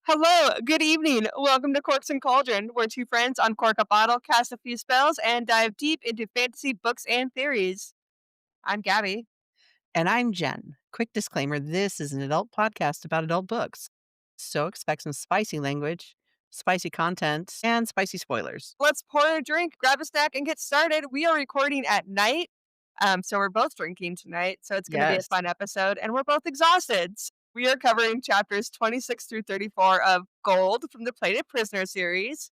Hello, good evening. Welcome to Corks and Cauldron, where two friends uncork a bottle, cast a few spells, and dive deep into fantasy books and theories. I'm Gabby. And I'm Jen. Quick disclaimer, this is an adult podcast about adult books. So expect some spicy language, spicy content, and spicy spoilers. Let's pour a drink, grab a snack, and get started. We are recording at night, so we're both drinking tonight, so it's going to be a Yes. fun episode, and we're both exhausted. We are covering chapters 26 through 34 of Gold from the Plated Prisoner series,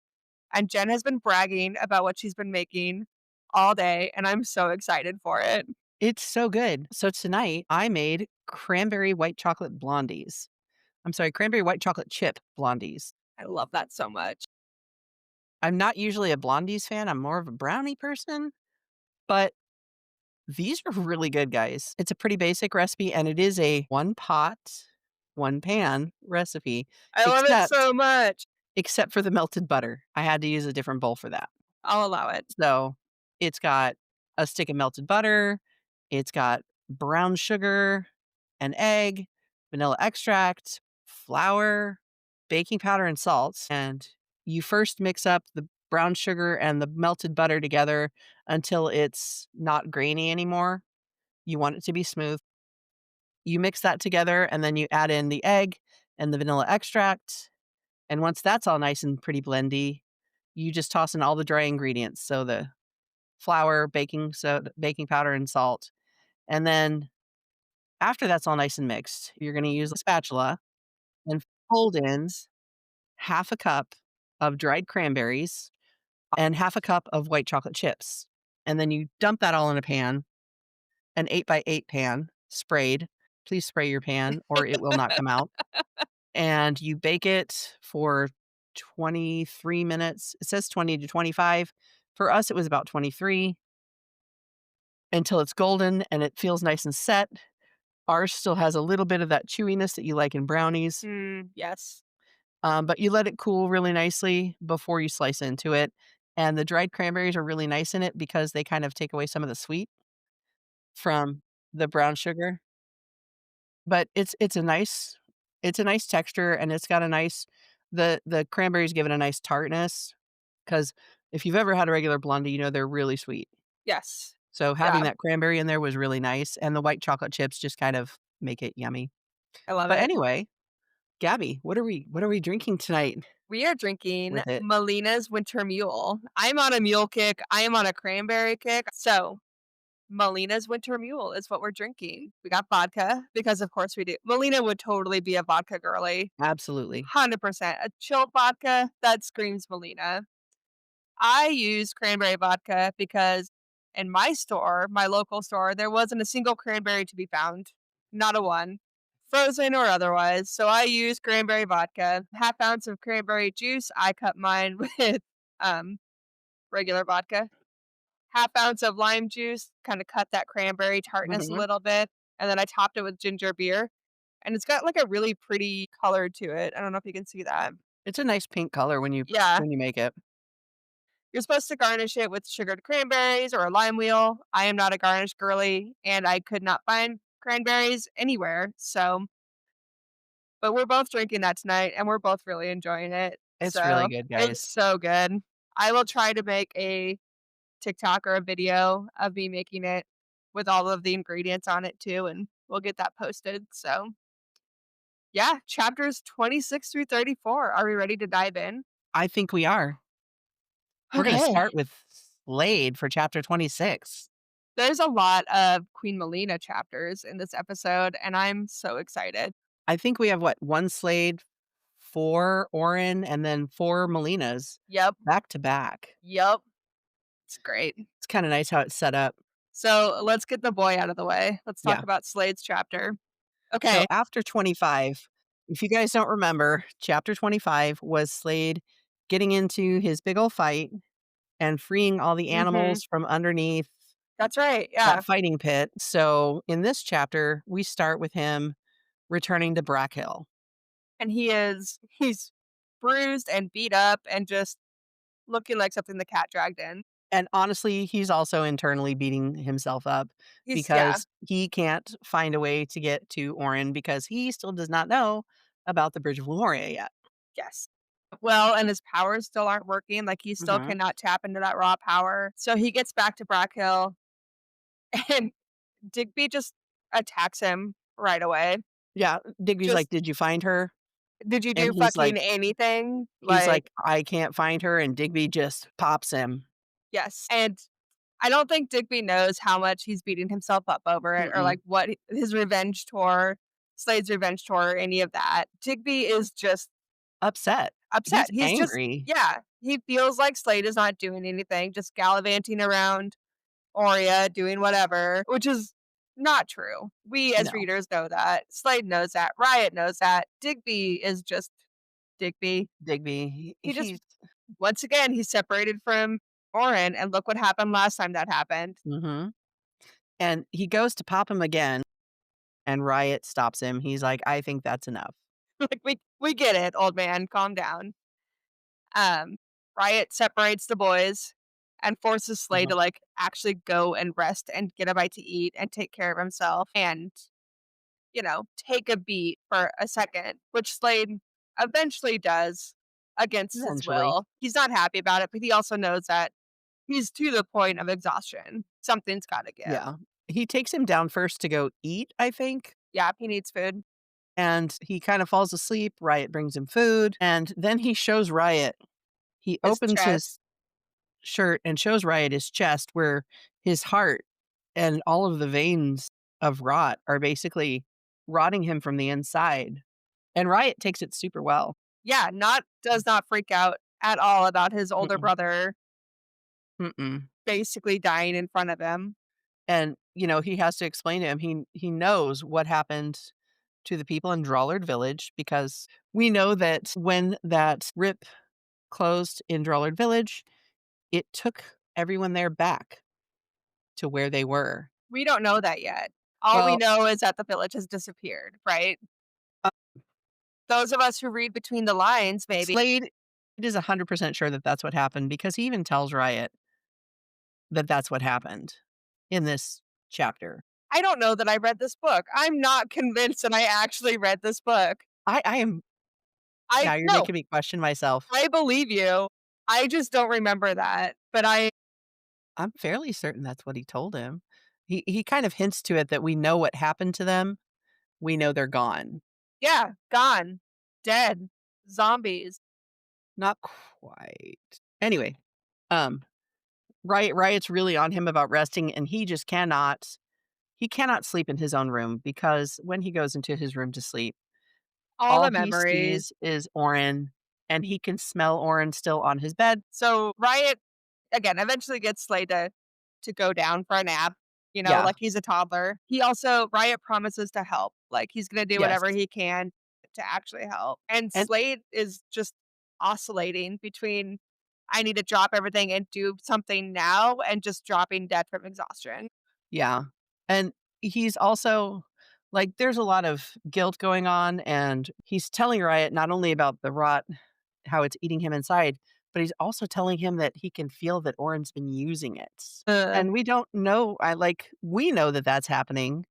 and Jen has been bragging about what she's been making all day, and I'm so excited for it. It's so good. So tonight I made cranberry white chocolate blondies. I'm sorry, cranberry white chocolate chip blondies. I love that so much. I'm not usually a blondies fan. I'm more of a brownie person, but these are really good, guys. It's a pretty basic recipe and it is a one pot, one pan recipe, I love it except so much. except for the melted butter. I had to use a different bowl for that. I'll allow it. So, it's got a stick of melted butter, it's got brown sugar, an egg, vanilla extract, flour, baking powder, and salt, and you first mix up the brown sugar and the melted butter together until it's not grainy anymore. You want it to be smooth. You mix that together, and then you add in the egg and the vanilla extract, and once that's all nice and pretty blendy, you just toss in all the dry ingredients, so the flour, baking soda, baking powder, and salt, and then after that's all nice and mixed, you're gonna use a spatula and fold in half a cup of dried cranberries and half a cup of white chocolate chips, and then you dump that all in a pan, an 8 by 8 pan, sprayed. Please spray your pan or it will not come out, and you bake it for 23 minutes. It says 20 to 25. For us, it was about 23 until it's golden and it feels nice and set. Ours still has a little bit of that chewiness that you like in brownies, Yes. but you let it cool really nicely before you slice into it. And the dried cranberries are really nice in it because they kind of take away some of the sweet from the brown sugar. But it's a nice texture and it's got a nice the cranberries give it a nice tartness because if you've ever had a regular blondie, you know they're really sweet. Yes. So having Yeah, that cranberry in there was really nice, and the white chocolate chips just kind of make it yummy. I love But it. anyway, Gabby, what are we drinking tonight We are drinking with it? Melina's Winter Mule. I'm on a mule kick. I am on a cranberry kick. So, Melina's Winter Mule is what we're drinking. We got vodka because, of course, we do. Melina would totally be a vodka girly. Absolutely. 100%. A chilled vodka that screams Melina. I use cranberry vodka because in my store, my local store, there wasn't a single cranberry to be found. Not a one. Frozen or otherwise. So I use cranberry vodka. Half ounce of cranberry juice. I cut mine with um regular vodka. Half ounce of lime juice, kind of cut that cranberry tartness a Mhm. little bit. And then I topped it with ginger beer. And it's got like a really pretty color to it. I don't know if you can see that. It's a nice pink color Yeah. when you make it. You're supposed to garnish it with sugared cranberries or a lime wheel. I am not a garnish girly, and I could not find cranberries anywhere. So, but we're both drinking that tonight, and we're both really enjoying it. It's really So good, it's guys. so good. I will try to make a TikTok or a video of me making it with all of the ingredients on it too, and we'll get that posted. So, yeah, chapters 26 through 34. Are we ready to dive in? I think we are. We're gonna Okay. start with Slade for chapter 26. There's a lot of Queen Melina chapters in this episode, and I'm so excited. I think we have, what, 1 Slade, 4 Orin, and then 4 Melinas Yep, back to back. yep. It's great. It's kinda nice how it's set up. So let's get the boy out of the way. Let's talk Yeah. about Slade's chapter. So Okay. after 25, if you guys don't remember, chapter 25 was Slade getting into his big ol' fight and freeing all the Mhm. animals from underneath That's right. Yeah. that fighting pit. So in this chapter, we start with him returning to Brackhill. And he's bruised and beat up and just looking like something the cat dragged in. And honestly, he's also internally beating himself up Yeah. because he can't find a way to get to Orin because he still does not know about the Bridge of Lemuria yet. Yes. Well, and his powers still aren't working, like, he still Mhm. cannot tap into that raw power, so he gets back to Brackhill, and Digby just attacks him right away. Yeah, Digby's Just, like, "Did you find her?" "Did you And do fucking anything?" he's Like, like, "I can't find her," and Digby just pops him. yes, and I don't think Digby knows how much he's beating himself up over it or, Mm-mm. like, what his revenge tour, Slade's revenge tour, or any of that. Digby is just Upset. upset. He's He's just, angry. yeah, he feels like Slade is not doing anything, just gallivanting around Aurea, doing whatever, which is not true. We as No, readers know that. Slade knows that. Riot knows that. Digby is just Digby. Digby, He just, he's once again, he's separated from Oren, and look what happened last time that happened. mhm, and he goes to pop him again, and Riot stops him. He's like, "I think that's enough." Like, we get it, old man, calm down. Um, Riot separates the boys and forces Slade Mhm. to, like, actually go and rest and get a bite to eat and take care of himself and, take a beat for a second, which Slade eventually does against his Eventually. will. He's not happy about it, but he also knows that he's to the point of exhaustion. Something's gotta give. Yeah. He takes him down first to go eat, I think, Yep, he needs food. and he kind of falls asleep. Riot brings him food, and then he shows Riot he His opens his chest. shirt and shows Riot his chest where his heart and all of the veins of rot are basically rotting him from the inside, and Riot takes it super well. Yeah, not does not freak out at all about his older Mm-mm, brother mm-mm, basically dying in front of him. and, he has to explain to him he knows what happened to the people in Drawlard Village because we know that when that rip closed in Drawlard Village, it took everyone there back to where they were. We don't know that yet. All we Well, know is that the village has disappeared, right? uh, Those of us who read between the lines, maybe. Slade is 100% sure that that's what happened because he even tells Riot that that's what happened in this chapter. I don't know that I read this book. I'm not convinced that I actually read this book. I am I now you're no, making me question myself. I believe you. I just don't remember that. But I'm fairly certain that's what he told him. He kind of hints to it that we know what happened to them. We know they're gone. yeah, gone, dead, zombies. Not quite. Anyway, um, Riot's really on him about resting, and he cannot sleep in his own room because when he goes into his room to sleep, All all the he memories. sees is Orin, and he can smell Orin still on his bed. So Riot again eventually gets Slade to go down for a nap. Yeah. Like he's a toddler. He also Riot promises to help. Like he's gonna do Yes. whatever he can to actually help. And And Slade is just oscillating between I need to drop everything and do something now and just dropping dead from exhaustion. yeah. And he's also like there's a lot of guilt going on, and he's telling Riot not only about the rot, how it's eating him inside, but he's also telling him that he can feel that Orin's been using it. Uh, And we don't know we know that that's happening,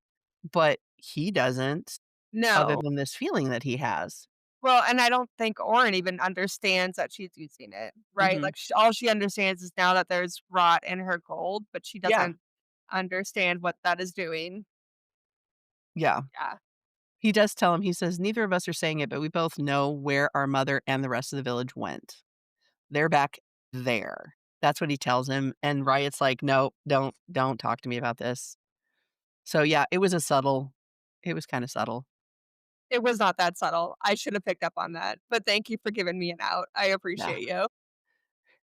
but he doesn't, other no. than this feeling that he has. Well, and I don't think Orin even understands that she's using it, right? Mhm. Like all she understands is now that there's rot in her gold, but she Yeah. doesn't understand what that is doing. Yeah. Yeah. He does tell him, he says, "Neither of us are saying it, but we both know where our mother and the rest of the village went. They're back there." That's what he tells him, and Riot's like, "No, don't talk to me about this." So, yeah, it was kinda subtle. It was not that subtle. I should have picked up on that, but thank you for giving me an out. I Yeah. appreciate you.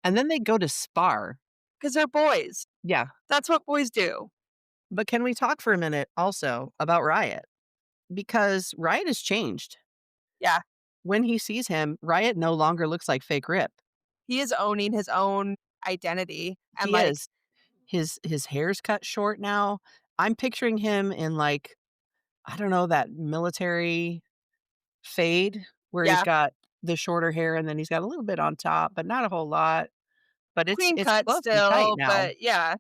And then they go to spar. Because 'Cause they're boys. Yeah. That's what boys do. But can we talk for a minute also about Riot? Because Riot has changed. Yeah. When he sees him, Riot no longer looks like fake Rip. He is owning his own identity and, He like, is. His hair's cut short now. I'm picturing him in, like, I don't know, that military fade where he's yeah, got the shorter hair and then he's got a little bit on top, but not a whole lot. But clean it's cut close and tight still, now. but yeah.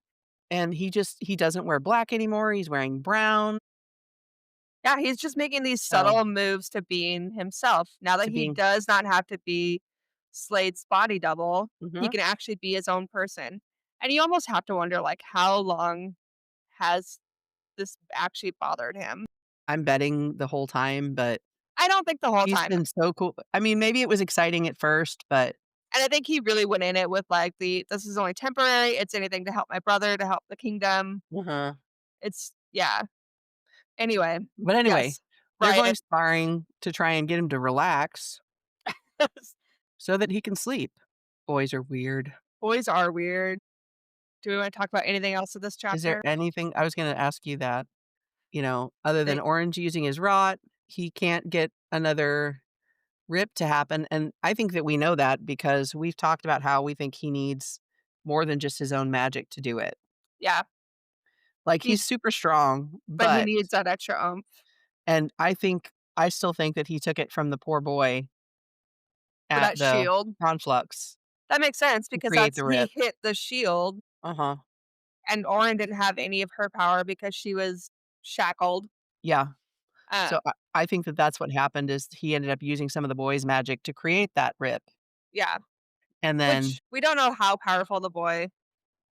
And he doesn't wear black anymore, he's wearing brown. Yeah, he's just making these So subtle moves to being himself. Now that to he being does not have to be Slade's body double, he mhm. can actually be his own person. And you almost have to wonder, like, how long has this actually bothered him? I'm betting the whole time, but I don't think the whole he's time. been so cool. I mean, maybe it was exciting at first, but And I think he really went in it with like this is only temporary. It's anything to help my brother, to help the kingdom. uh It's yeah. Anyway, but anyway, yes. they're going Riot. sparring to try and get him to relax so that he can sleep. Boys are weird. Boys are weird. Do we want to talk about anything else in this Is there chapter? anything I was gonna ask you that, other than They, Orange using his rot, he can't get another rip to happen, and I think that we know that because we've talked about how we think he needs more than just his own magic to do it. yeah. Like, He he's super strong, but he but needs that extra and I still think that he took it from the poor boy for at that the shield. conflux That makes sense to because create that's the he rip. hit the shield Uh-huh. and Orin didn't have any of her power because she was shackled. Yeah. Uh So I think that that's what happened is he ended up using some of the boy's magic to create that rip, yeah. and then Which we don't know how powerful the boy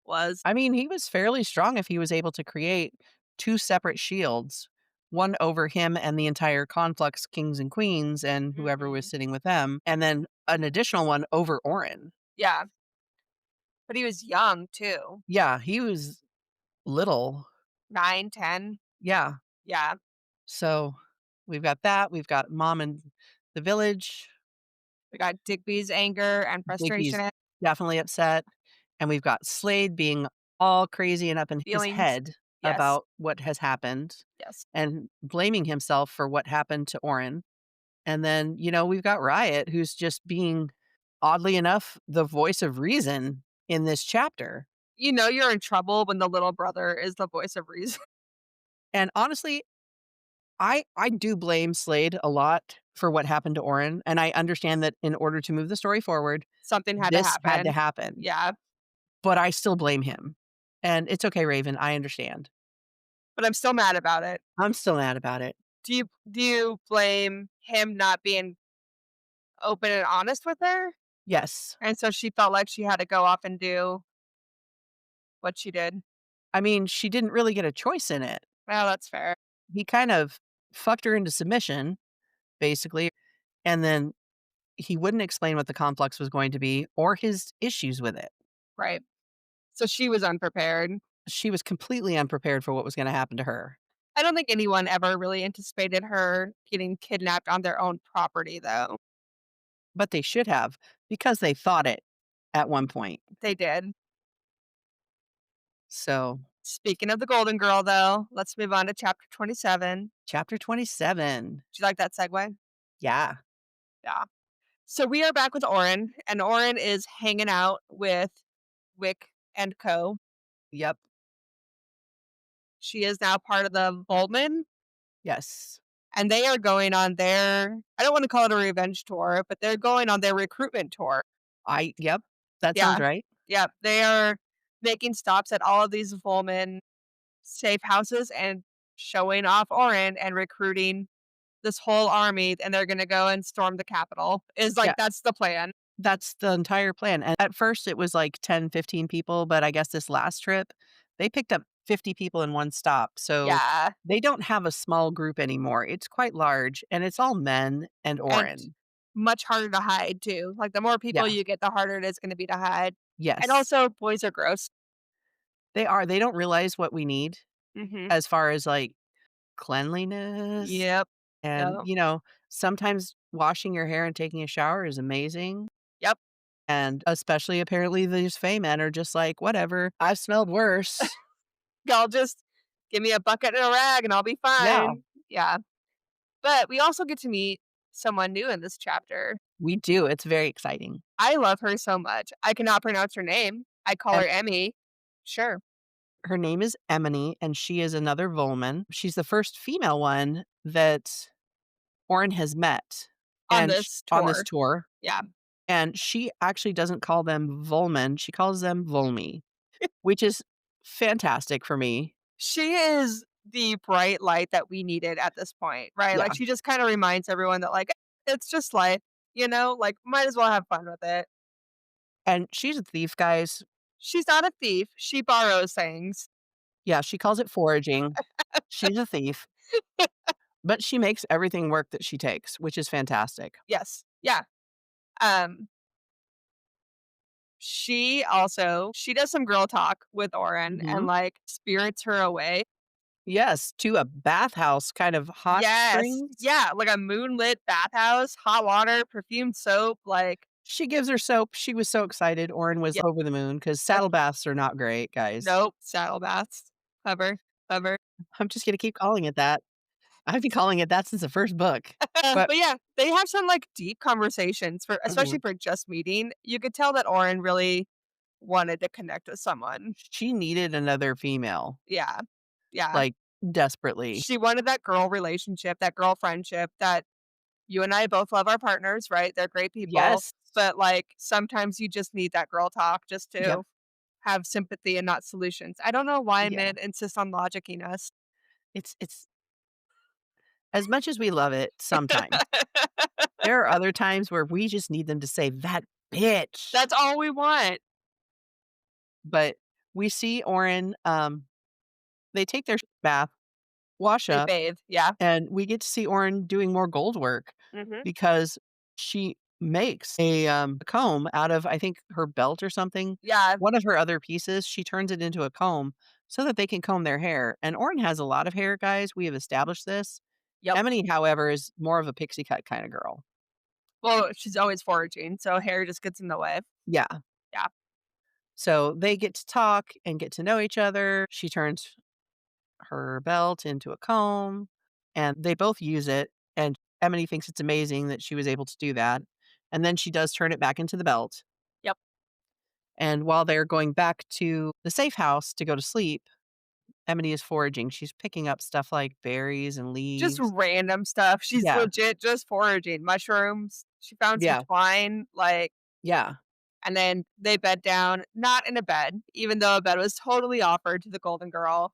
was. I mean, he was fairly strong if he was able to create 2 separate shields, one over him and the entire conflux kings and queens and whoever was Mhm. sitting with them, and then an additional one over Orin. Yeah. But he was young too. Yeah, he was little. 9, 10. Yeah. Yeah. So, we've got that, we've got mom in the village, We got Digby's anger and Digby's frustration, definitely upset, and we've got Slade being all crazy and up in his feelings. head Yes. about what has happened Yes. and blaming himself for what happened to Orin. And then, we've got Riot, who's just being, oddly enough, the voice of reason in this chapter. You know you're in trouble when the little brother is the voice of reason. And honestly, I do blame Slade a lot for what happened to Orin, and I understand that in order to move the story forward, Something had to this had to happen. happen, Yeah. but I still blame him. And it's okay, Raven, I understand. But I'm still mad about it. I'm still mad about it. Do you blame him not being open and honest with her? Yes. And so she felt like she had to go off and do what she did. I mean, she didn't really get a choice in it. Well, that's fair. He kind of fucked her into submission, basically, and then he wouldn't explain what the conflux was going to be or his issues with it. Right. So she was unprepared. She was completely unprepared for what was gonna happen to her, I don't think anyone ever really anticipated her getting kidnapped on their own property, though. but they should have because they thought it at one point. They did. So, Speaking of the Golden Girl, though, let's move on to chapter 27. chapter 27. Do you like that segue? Yeah. Yeah. So we are back with Orin, and Orin is hanging out with Wick and Co. Yep. She is now part of the Volman, Yes. and they are going on their, I don't want to call it a revenge tour, but they're going on their recruitment tour. Yep. That sounds Yeah. right. Yeah. They are making stops at all of these Volman safe houses and showing off Orin and recruiting this whole army, and they're gonna go and storm the Capitol, is like, Yeah. that's the plan. That's the entire plan, and at first it was like 10, 15 people, but I guess this last trip, they picked up 50 people in one stop, so Yeah, they don't have a small group anymore, it's quite large, and it's all men and and Orin. much harder to hide too. Like, the more people Yeah, you get, the harder it is gonna be to hide. And yes. also, boys are gross. They don't realize what we need Mhm. as far as, like, cleanliness, Yep. and, Yep. sometimes washing your hair and taking a shower is amazing, Yep. and especially apparently these Fey men are just like, "Whatever, I've smelled worse." Y'all just give me a bucket and a rag, and I'll be Yeah, fine. Yeah. But we also get to meet someone new in this chapter. we do, it's very exciting. I love her so much. I cannot pronounce her name. I call her Emmy. Sure. Her name is Emily, and she is another Volman. She's the first female one that Orin has met, On and sh this on this tour. tour, Yeah. and she actually doesn't call them Volman, she calls them Volmi, which is fantastic for me. She is the bright light that we needed at this point, right? Yeah, Like, she just kinda reminds everyone that, like, it's just life, like, might as well have fun with it. and she's a thief, guys. She's not a thief, she borrows things. Yeah, she calls it foraging. She's a thief, but she makes everything work that she takes, which is fantastic. Yes. Yeah. Um, she does some girl talk with Oren and, Mhm. like, spirits her away. Yes, to a bathhouse kind of hot Yes. springs. Yeah, like a moonlit bathhouse, hot water, perfumed soap, like, She gives her soap. She was so excited. Orin was yeah, over the moon because that's saddle baths are not great, guys. nope, saddle baths. Clever, clever. I'm just gonna keep calling it that. I've been calling it that since the first book. But But yeah, they have some, like, deep conversations for especially mhm, for just meeting. You could tell that Oren really wanted to connect with someone. she needed another female, Yeah. Yeah. like, desperately. She wanted that girl relationship, that girl friendship that you and I both love our partners, right? They're great people, Yes. but, like, sometimes you just need that girl talk just Yep. to have sympathy and not solutions. I don't know why Yeah. men insist on logicking us. It's as much as we love it sometimes, there are other times where we just need them to say, "That bitch." That's all we want. But we see Orin, they take their bath, wash They up, bathe, yeah. and we get to see Orin doing more gold work Mhm. because she makes a comb out of, I think, her belt or something. Yeah, One of her other pieces, she turns it into a comb so that they can comb their hair, and Orin has a lot of hair, guys, we have established this. yep. Emily, however, is more of a pixie cut kinda girl. Well, she's always foraging, so hair just gets in the way. Yeah. Yeah. So they get to talk and get to know each other. She turns her belt into a comb, and they both use it, and Emily thinks it's amazing that she was able to do that, and then she does turn it back into the belt, Yep. and while they're going back to the safe house to go to sleep, Emily is foraging. She's picking up stuff like berries and Just leaves. random stuff. She's Yeah, legit just foraging. Mushrooms. She found some yeah, twine, like, yeah, and then they bed down, not in a bed, even though a bed was totally offered to the golden girl.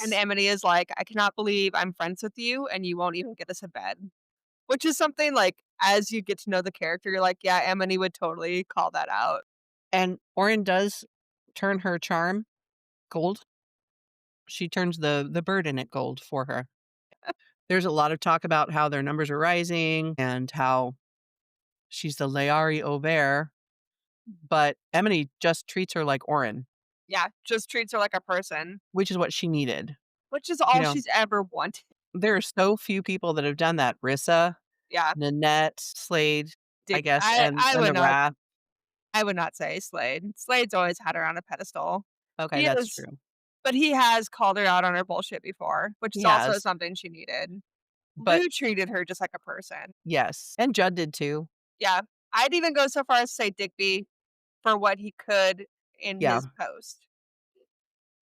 And yes, Emily is like, "I cannot believe I'm friends with you and you won't even get us a bed." Which is something, like, as you get to know the character, you're like, "Yeah, Emily would totally call that out." and Orin does turn her charm gold. She turns the bird in it gold for her. There's a lot of talk about how their numbers are rising and how she's the Laari Aubert, but Emily just treats her like Orin, Yeah, just treats her like a person, which is what she needed. which is You all know, she's ever wanted. there are so few people that have done that. Rissa, Yeah, Nanette, Slade, I dig guess, and the Wrath. I would not say Slade. Slade's always had her on a pedestal. Okay, He that's is true. but he has called her out on her bullshit before, which is He also has, something she needed. but Lou treated her just like a person. yes, and Judd did too. Yeah, I'd even go so far as to say Digby for what he could in Yeah, his post.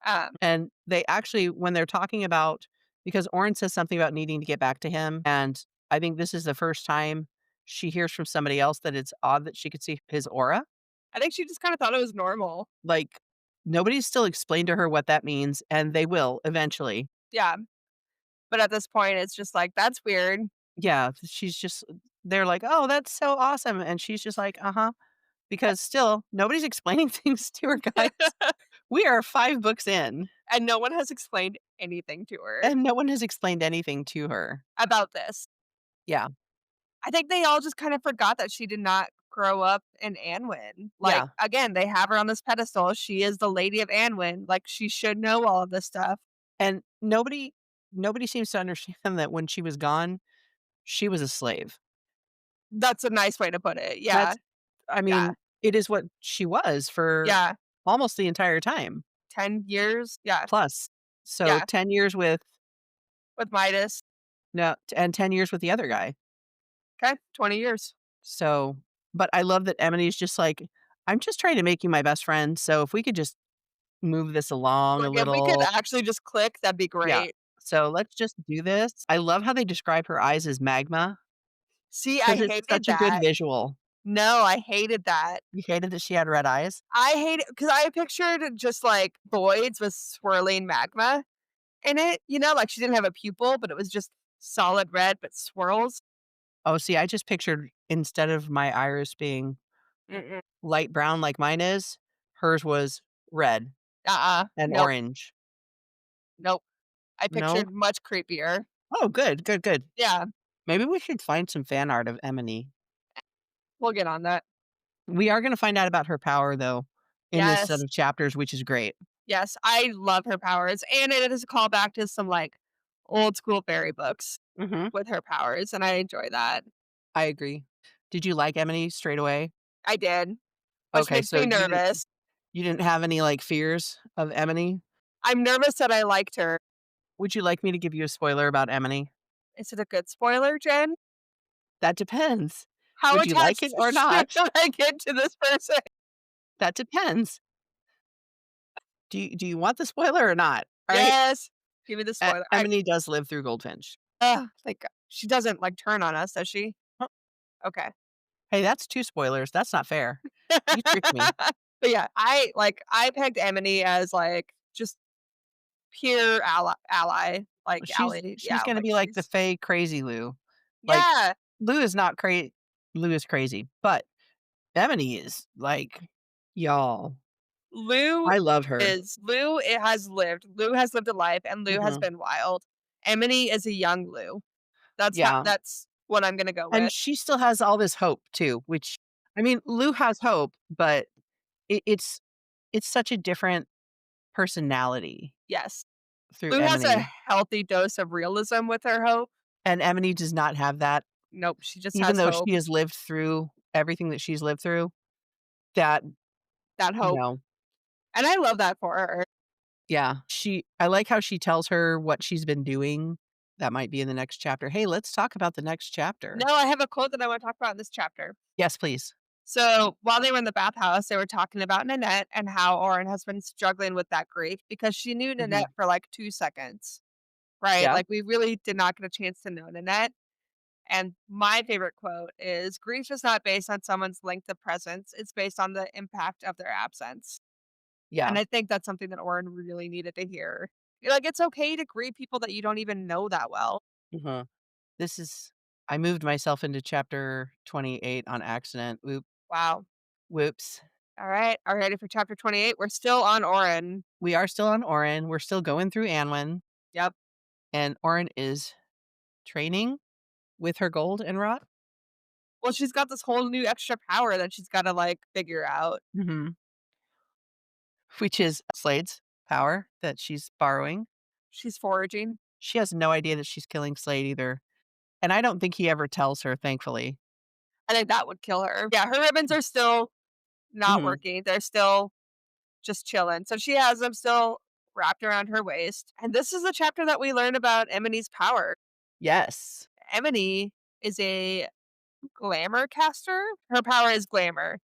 Um, and they actually when they're talking about because Orin says something about needing to get back to him, and I think this is the first time she hears from somebody else that it's odd that she could see his aura. I think she just kinda thought it was normal. Like, nobody's still explained to her what that means, and they will eventually. Yeah, but at this point, it's just like, "That's weird." Yeah, she's just they're like, "Oh, that's so awesome," and she's just like, "Uh-huh," because still nobody's explaining things to her, guys. We are 5 books in, And no one has explained anything to her and no one has explained anything to her. about this. Yeah, I think they all just kind of forgot that she did not grow up in Anwin. Like, yeah, again, they have her on this pedestal. She is the lady of Anwin. Like, she should know all of this stuff. and nobody seems to understand that when she was gone, she was a slave. That's a nice way to put it. Yeah. That's I Yeah. mean, it is what she was for Yeah. almost the entire time, 10 years. Yeah. plus. So Yeah. 10 years with With Midas. no, and 10 years with the other guy. Okay. 20 years. So but I love that Emily's just like, "I'm just trying to make you my best friend, so if we could just move this along a Like, if we could little." actually just click, that'd be Yeah. great. So let's just do this. I love how they describe her eyes as magma See, I because it's hated such a good that. visual. No, I hated that. You hated that she had red eyes? I hate it because I pictured just like voids with swirling magma. in it, like she didn't have a pupil, but it was just solid red, but swirls. Oh, see, I just pictured instead of my iris being Mm-mm. light brown like mine is, hers was red and Nope. orange. Nope. I No? pictured much creepier. Oh, good, good, good. Yeah, Maybe we should find some fan art of Emily. we'll get on that. We are gonna find out about her power, though, in this set Yes. of chapters, which is great. Yes, I love her powers, and it is a callback to some, like, old school fairy books Mhm. with her powers, and I enjoy that. I agree. Did you like Emily straight away? I did, which Okay, makes so me nervous. you didn't have any, like, fears of Emily? I'm nervous that I liked her. Would you like me to give you a spoiler about Emily? Is it a good spoiler, Jen? That depends. How Would you like attached it or should not? I get to this person? That depends. Do you want the spoiler or not? Alright? Yes. Give me the spoiler. Emily does live through Goldfinch. Thank God. She doesn't, like, turn on us, does she? Huh. Okay. Hey, that's 2 spoilers, that's not fair. You tricked me. But, yeah, I pegged Emily as, like, just pure ally, like, ally She's yeah, gonna like, be like the she's Fae crazy Lou. Like, yeah. Lou is not Lou is crazy, but Emily is like, y'all, Lou I love her. Lou has lived a life, and Lou has Mhm. been wild. Emily is a young Lou. Yeah, That's what I'm gonna go and with. she still has all this hope too, which I mean, Lou has hope, but it's such a different personality Yes. through Lou has a Emily, healthy dose of realism with her hope. and Emily does not have that, Nope, she just even has though hope. she has lived through everything that she's lived through, that That you hope. know And I love that for her. yeah, I like how she tells her what she's been doing. That might be in the next chapter. "Hey, let's talk about the next chapter." No, I have a quote that I wanna talk about in this chapter. "Yes, please." So, while they were in the bathhouse, they were talking about Nanette and how Orin has been struggling with that grief because she knew Mhm. Nanette for, like, 2 seconds, right? Yeah, Like, we really did not get a chance to know Nanette. And my favorite quote is, "Grief is not based on someone's length of presence, it's based on the impact of their absence." yeah, And I think that's something that Orin really needed to hear. Like, it's okay to grieve people that you don't even know that well. mhm. This is I moved myself into chapter 28 on accident. Wow. Whoops. Alright, are you ready for chapter 28? We're still on Orin. We are still on Orin, we're still going through Anwin, Yep. and Orin is training with her gold and rot. Well, she's got this whole new extra power that she's gotta, like, figure out. Mhm. Which is Slade's power that she's borrowing. She's foraging. She has no idea that she's killing Slade either, and I don't think he ever tells her, thankfully. I think that would kill her. Yeah, her ribbons are still not Mhm. working. They're still just chilling. So she has them still wrapped around her waist. And this is the chapter that we learn about Emily's power. Yes. Emily is a glamour caster. Her power is glamour.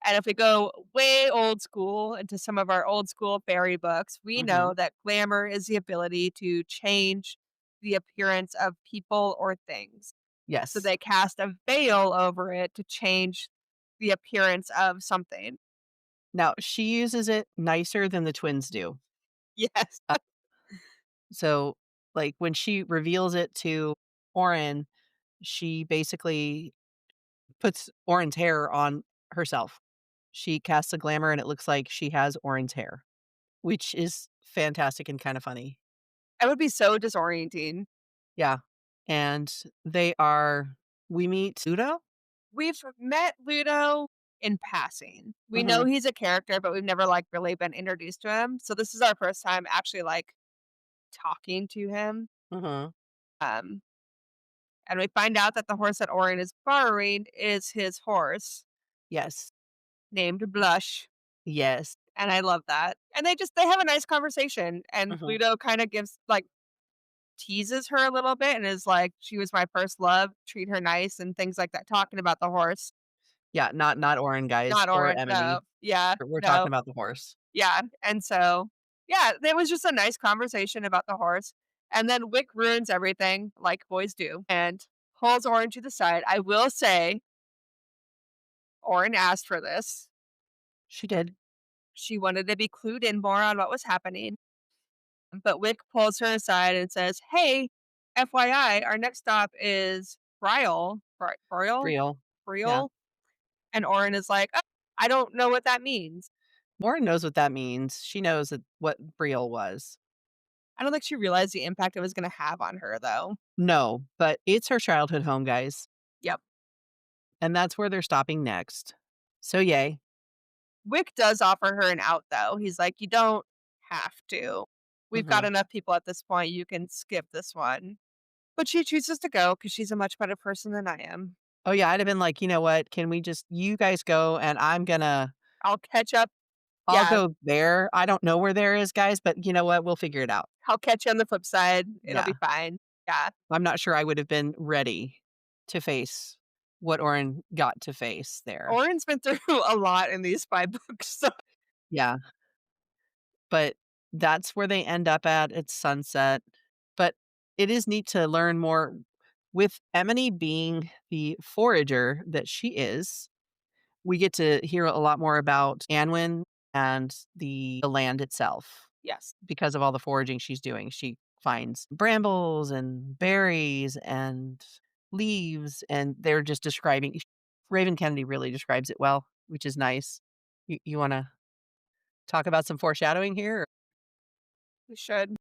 And if we go way old school into some of our old school fairy books, we know Mhm. that glamour is the ability to change the appearance of people or things. So Yes. they cast a veil over it to change the appearance of something. Now, she uses it nicer than the twins do. Yes. Uh, so, like, when she reveals it to Orin, she basically puts Orin's hair on herself. She casts a glamour, and it looks like she has Orin's hair, which is fantastic and kinda funny. It would be so disorienting. Yeah, and we meet Ludo? We've met Ludo in passing. We know Mhm, he's a character, but we've never, like, really been introduced to him. So this is our first time actually, like, talking to him. mhm. Um, and we find out that the horse that Orin is borrowing is his horse Yes. named Blush. Yes. And I love that. And they have a nice conversation. And Mhm. Ludo kind of teases her a little bit and is like, "She was my first love, treat her nice," and things like that, talking about the horse. Yeah, not Orin, guys, Not or Orin, no. Emily. Yeah, We're talking no. about the horse. Yeah, and so, yeah, there was just a nice conversation about the horse, and then Wick ruins everything like boys do and pulls Orin to the side. I will say, Orin asked for this. She did. She wanted to be clued in more on what was happening, But Wick pulls her aside and says, "Hey, FYI, our next stop is Briel. Briel? Real. Yeah. Briel?" And Orin is like, I don't know what that means." Lauren knows what that means. She knows that what Brielle was. I don't think she realized the impact it was gonna have on her, though. No, but it's her childhood home, guys, Yep. and that's where they're stopping next. So yay. Wick does offer her an out, though. He's like, "You don't have to. We've got Mhm. enough people at this point, you can skip this one." But she chooses to go because she's a much better person than I am. Oh, yeah, I'd have been like, "You know what? Can we just you guys go and I'll catch up. I'll Yeah, go there." I don't know where there is, guys, but you know what? We'll figure it out. I'll catch you on the flip side. It'll be Yeah. fine. Yeah. I'm not sure I would have been ready to face what Orin got to face there. Oren's been through a lot in these 5 books, so Yeah, but that's where they end up at sunset. But it is neat to learn more with Emily being the forager that she is. We get to hear a lot more about Anwin and the land itself yes. because of all the foraging she's doing. She finds brambles and berries and leaves, and they're just describing Raven Kennedy really describes it well, which is nice. You wanna talk about some foreshadowing here? We should.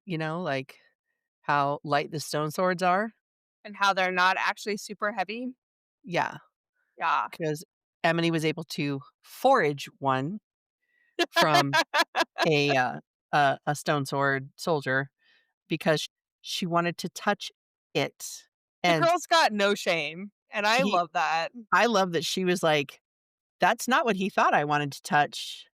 Like how light the stone swords are? And how they're not actually super heavy. Yeah, Yeah. because Emily was able to forage one from a, uh, a stone sword soldier because she wanted to touch it, The and girl's got no shame, and I he love that. I love that she was like, "That's not what he thought I wanted to touch,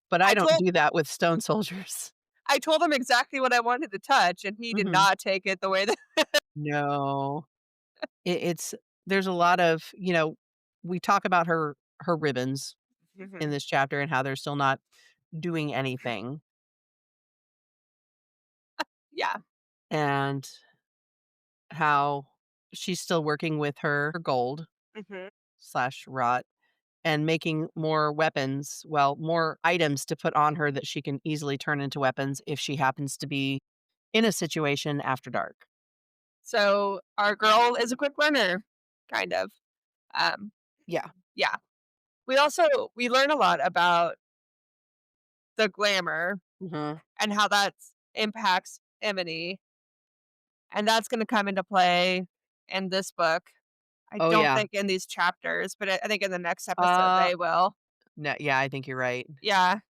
but I I don't told do that with stone soldiers." I told him exactly what I wanted to touch, and he did Mhm. not take it the way that No. It's there's a lot of, we talk about her ribbons in Mhm. this chapter and how they're still not doing anything, Yeah. and how she's still working with her gold Mhm. slash rot and making more weapons, well, more items to put on her that she can easily turn into weapons if she happens to be in a situation after dark. So, our girl is a quick learner, kind of. Um, Yeah. yeah. We learn a lot about the glamour Mhm. and how that impacts Emily, and that's gonna come into play in this book. I Oh, don't yeah. think in these chapters, but I think in the next episode Uh, they will. no, yeah, I think you're right. Yeah.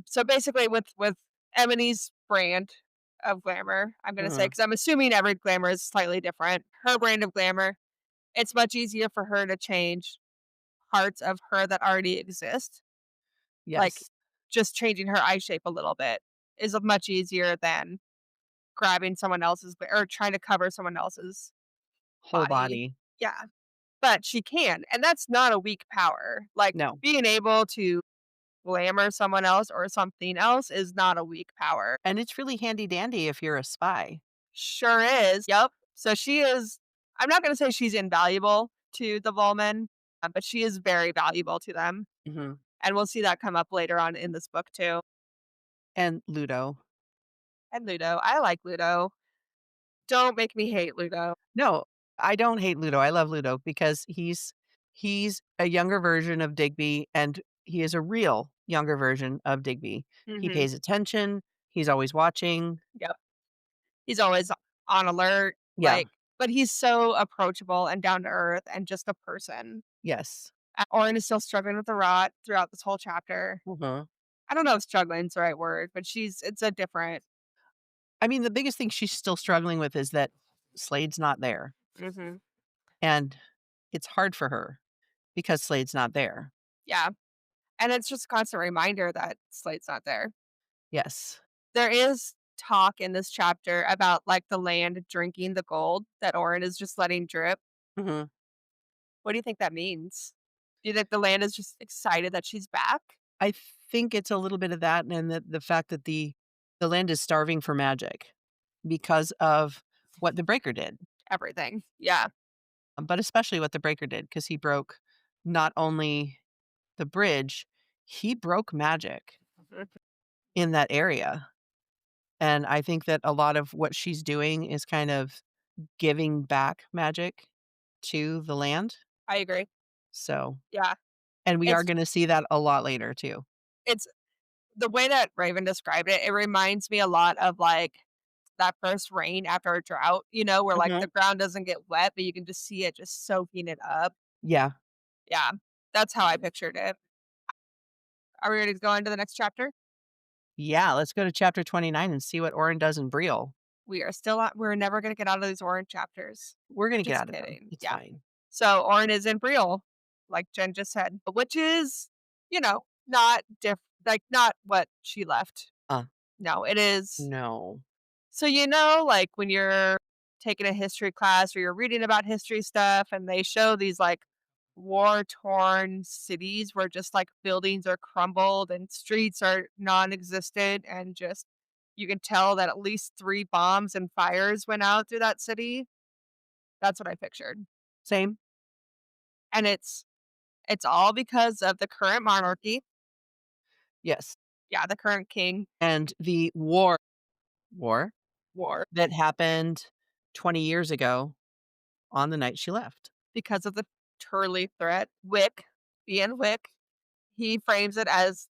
So basically with Emily's brand of glamour, I'm gonna say, Mhm. because I'm assuming every glamour is slightly different. Her brand of glamour, it's much easier for her to change parts of her that already exist. Like, Yes. just changing her eye shape a little bit is much easier than grabbing someone else's or trying to cover someone else's Whole body. body. Yeah, but she can, and that's not a weak power. Like, No. being able to glamour someone else or something else is not a weak power. And it's really handy dandy if you're a spy. Sure is. Yep. So she is, I'm not gonna say she's invaluable to the Volmen, but she is very valuable to them, Mhm. and we'll see that come up later on in this book too. And Ludo. And Ludo, I like Ludo. Don't make me hate Ludo. No, I don't hate Ludo. I love Ludo because he's a younger version of Digby, and he is a real younger version of Digby. He Mhm. pays attention, he's always watching. Yep. He's always on alert, Yeah. but he's so approachable and down to earth and just a person. Yes. Orin is still struggling with the rot throughout this whole chapter. Mhm. I don't know if struggling is the right word, but it's a different. I mean, the biggest thing she's still struggling with is that Slade's not there, Mhm. and it's hard for her because Slade's not there. Yeah. And it's just a constant reminder that Slate's not there. Yes. There is talk in this chapter about like the land drinking the gold that Orin is just letting drip. Mhm. What do you think that means? Do you think the land is just excited that she's back? I think it's a little bit of that and the fact that the land is starving for magic because of what the breaker did, Everything. Yeah. but especially what the breaker did because he broke not only the bridge, he broke magic Mhm. in that area. And I think that a lot of what she's doing is kind of giving back magic to the land. I agree. So Yeah. and we are It's gonna see that a lot later too. it's the way that Raven described it, it reminds me a lot of, like, that first rain after a drought, where, like, the Mhm. ground doesn't get wet, but you can just see it just soaking it up. Yeah. Yeah. That's how I pictured it. Are we ready to go into the next chapter? Yeah, let's go to chapter 29 and see what Orin does in Brielle. We're never gonna get out of these orange chapters. We're gonna get Just out of them. kidding. It's Yeah. fine. So Orin is in Brielle, like Jen just said, which is, not like, not what she left. Uh, No, it is. no. So, like when you're taking a history class or you're reading about history stuff and they show these like war torn cities where just like buildings are crumbled and streets are non existent and just you can tell that at least 3 bombs and fires went out through that city. That's what I pictured. Same? And it's all because of the current monarchy. Yes. Yeah, the current king And the war war that happened 20 years ago on the night she left. because of the Turley threat. Wick, being Wick, he frames it as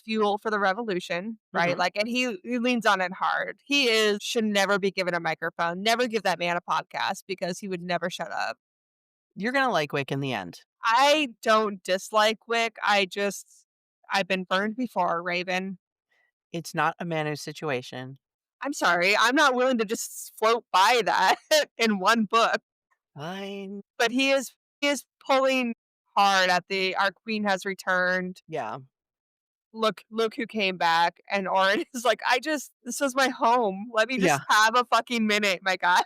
fuel for the revolution, right? Mhm. Like, and he leans on it hard. He is should never be given a microphone. Never give that man a podcast because he would never shut up. You're gonna like Wick in the end. I don't dislike Wick. I've been burned before, Raven. It's not a managed situation. I'm sorry. I'm not willing to just float by that in one book. Fine. But he is pulling hard at the our queen has returned. Yeah. Look who came back. And Orin is like, this is my home. Let me Yeah. just have a fucking minute, my guy.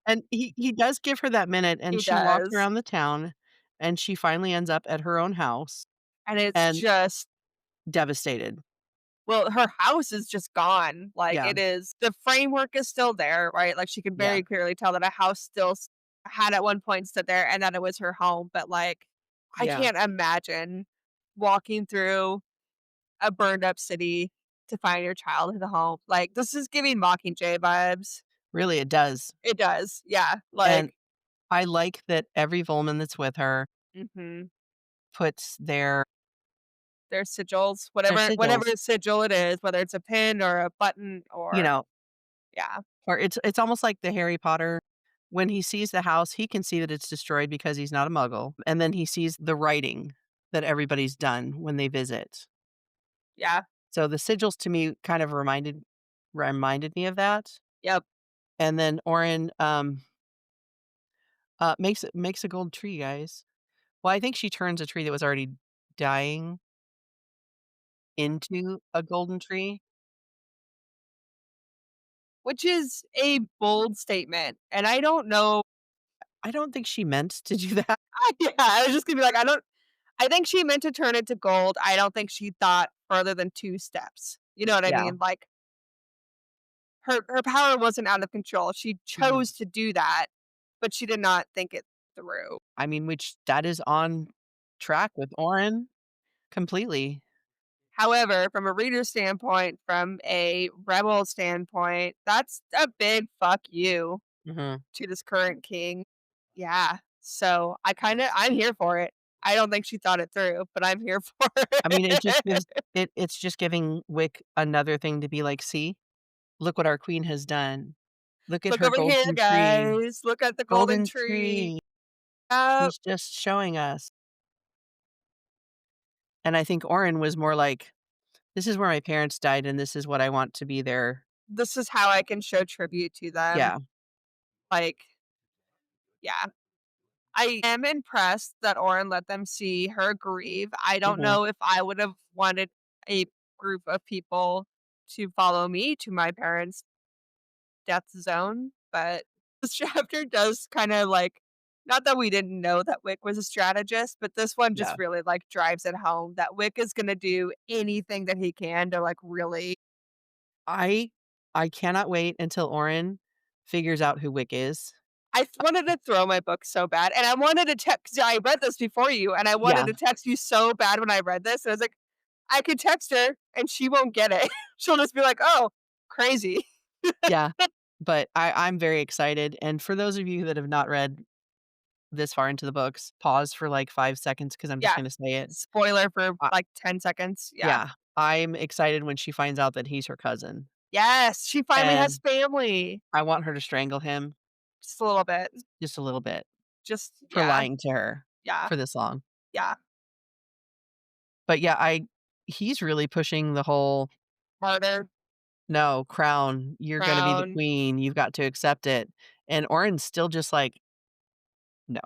And he does give her that minute, and He she walks does. around the town, and she finally ends up at her own house And it's and just devastated. well, her house is just gone. Like Yeah. it is the framework is still there, right? Like she can Yeah. very clearly tell that a house still had at one point stood there and that it was her home. But like I Yeah. can't imagine walking through a burned up city to find your childhood home. Like this is giving Mockingjay vibes. Really, it does. It does. Yeah. And Like I like that every Volman that's with her mhm. puts Their sigils, their whatever sigils, sigil it is, whether it's a pin or a button you or know, yeah. or it's almost like the Harry Potter. When he sees the house, he can see that it's destroyed because he's not a muggle, and then he sees the writing that everybody's done when they visit. Yeah. So the sigils to me kind of reminded me of that. Yep. And then Orin, makes a gold tree, guys. Well, I think she turns a tree that was already dying into a golden tree. Which is a bold statement, and I don't know. I don't think she meant to do that. Yeah, I was just gonna be like, I think she meant to turn it to gold. I don't think she thought further than 2 steps. You know what I Yeah. mean? Like, her power wasn't out of control. She Mhm. chose to do that, but she did not think it through. I mean, which that is on track with Orin completely. However, from a reader standpoint, from a rebel standpoint, that's a big "fuck you" Mhm. to this current king. Yeah. So, I'm here for it. I don't think she thought it through, but I'm here for I mean, it just it. gives it's just giving Wick another thing to be like, "See? Look what our queen has done. Look at "Look her over here, golden tree. guys. Look at the golden Golden tree." tree. Yep. She's just showing us." And I think Orin was more like, "This is where my parents died, and this is what I want to be their." This is how I can show tribute to them. Yeah. Like, yeah. I am impressed that Oren let them see her grieve. I don't Mhm. know if I would have wanted a group of people to follow me to my parents' death zone, but this chapter does kinda, like not that we didn't know that Wick was a strategist, but this one Yeah. just really, like, drives it home that Wick is gonna do anything that he can to, like, really I I cannot wait until Orin figures out who Wick is. wanted to throw my book so bad, and I wanted to text I read this before you, and I wanted Yeah. to text you so bad when I read this, and I was like, I could text her, and she won't get it. She'll just be like, "Oh." crazy. Yeah, but I'm very excited, and for those of you that have not read this far into the books, pause for, like, 5 seconds because 'cause I'm just Yeah. gonna say it. Spoiler for, I like, 10 seconds. Yeah. Yeah, I'm excited when she finds out that he's her cousin, Yes, she finally has and family. I want her to strangle him Just a little bit. just a little bit Just for yeah, lying to her yeah, for this long. yeah. But yeah, I he's really pushing the whole, Murder, "No, crown, you're gonna be the crown, queen, you've got to accept it," and Oren's still just like, "No."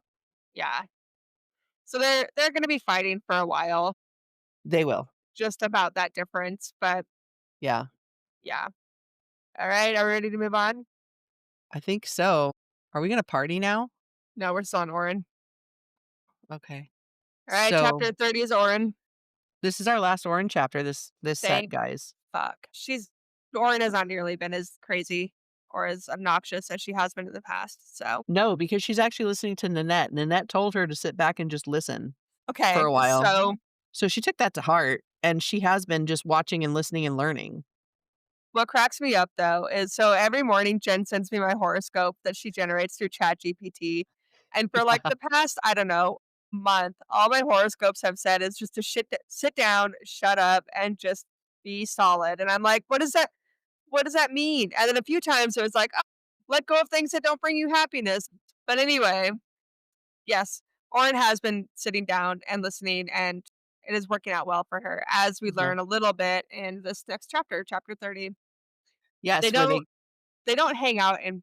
yeah. So they're gonna be fighting for a while They will. just about that difference, but Yeah, yeah. Alright, are we ready to move on? I think so. Are we gonna party now? No, we're still on Orin. Okay. Alright, So, chapter 30 is Orin. this is our last Oren chapter, this set, Thank guys. fuck. Orin has not nearly been as crazy or as obnoxious as she has been in the past, so No, because she's actually listening to Nanette. Nanette told her to sit back and just listen for okay, a while. so So she took that to heart, and she has been just watching and listening and learning. what cracks me up though is so every morning Jen sends me my horoscope that she generates through ChatGPT. And for like Yeah, the past, I don't know, month, all my horoscopes have said is just to sit down, shut up, and just be solid. And I'm like, what does that mean? And then a few times it was like, oh, let go of things that don't bring you happiness. But anyway, yes, Oren has been sitting down and listening and it is working out well for her as we yeah. learn a little bit in this next chapter, chapter 30. They Yes, where don't they they don't hang out in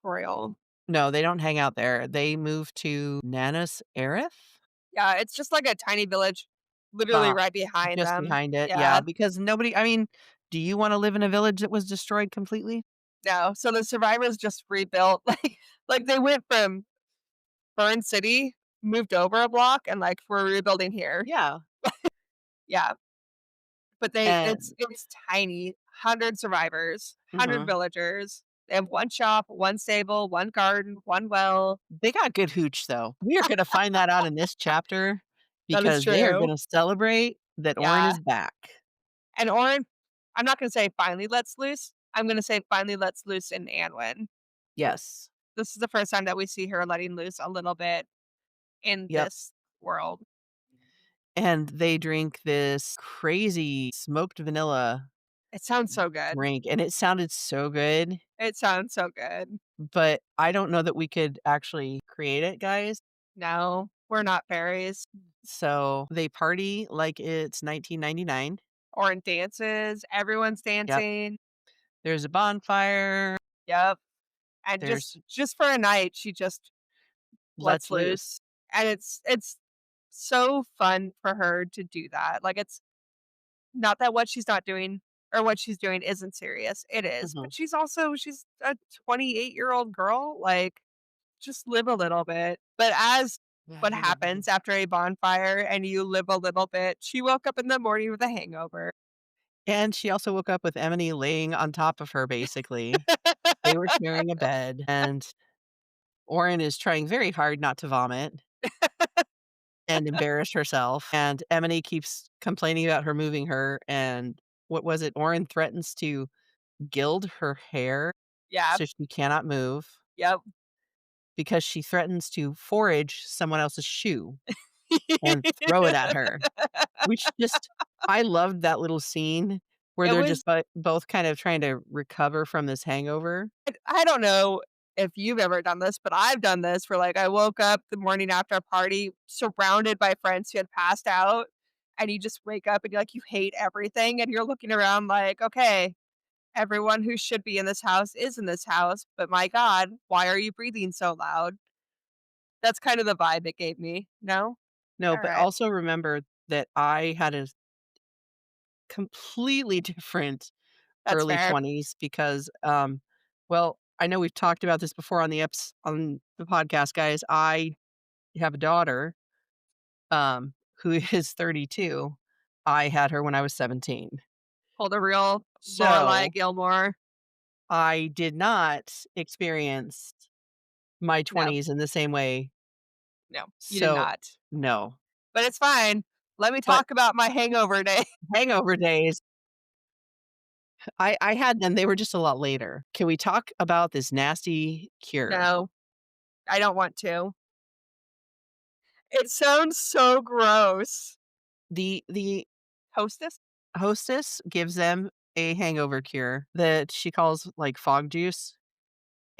Royal. no, they don't hang out there. They move to Nanos Aerith? Yeah, it's just like a tiny village literally Uh, right behind just them. behind it, yeah, Yeah, because nobody I mean, do you wanna live in a village that was destroyed completely? no, so the survivors just rebuilt, like they went from Burn City, moved over a block, and, like, we're rebuilding here. Yeah, Yeah, but and it's tiny, 100 survivors, 100 mhm. villagers. They have 1 shop, 1 stable, 1 garden, 1 well. They got good hooch, though. We are gonna find that out in this chapter That is because they are true. gonna celebrate that Orin Yeah, is back. and Orin I'm not gonna say finally lets loose, I'm gonna say finally lets loose in Anwin. Yes. This is the first time that we see her letting loose a little bit in Yep. this world. And they drink this crazy smoked vanilla It sounds so good. drink, and it sounded so good, It sounds so good. but I don't know that we could actually create it, guys. No, we're not fairies. So, they party like it's 1999. Or in dances, everyone's Yep. dancing. There's a bonfire. Yep, and There's just for a night, she just lets "Let's loose." loose, and it's so fun for her to do that. Like, it's not that what she's not doing or what she's doing isn't serious. It is, Mhm. but she's a 28-year-old girl, like, just live a little bit. But as what happens after a bonfire and you live a little bit, she woke up in the morning with a hangover. And she also woke up with Emily laying on top of her, basically. They were sharing a bed, and Orin is trying very hard not to vomit and embarrass herself, and Emily keeps complaining about her moving her, and what was it? Orin threatens to gild her hair Yeah, so she cannot move yep. because she threatens to forage someone else's shoe and throw it at her, which just I loved that little scene where It they're was just both kind of trying to recover from this hangover. I don't know if you've ever done this, but I've done this where, like, I woke up the morning after a party surrounded by friends who had passed out, and you just wake up and you're like, you hate everything, and you're looking around like, "Okay, everyone who should be in this house is in this house, but my god, why are you breathing so loud?" That's kind of the vibe it gave me. No? No, but Alright. also remember that I had a completely different That's early fair. 20s because, well, I know we've talked about this before on the podcast, guys. I have a daughter, who is 32. I had her when I was 17. Pulled a real Lorelai So, Gilmore. I did not experience my No, 20s in the same way. no, you did So, not. no. But it's fine. Let me But talk about my hangover day. hangover days I had them, they were just a lot later. Can we talk about this nasty cure? No, I don't want to. It sounds so gross. The Hostess? hostess gives them a hangover cure that she calls, like, fog juice,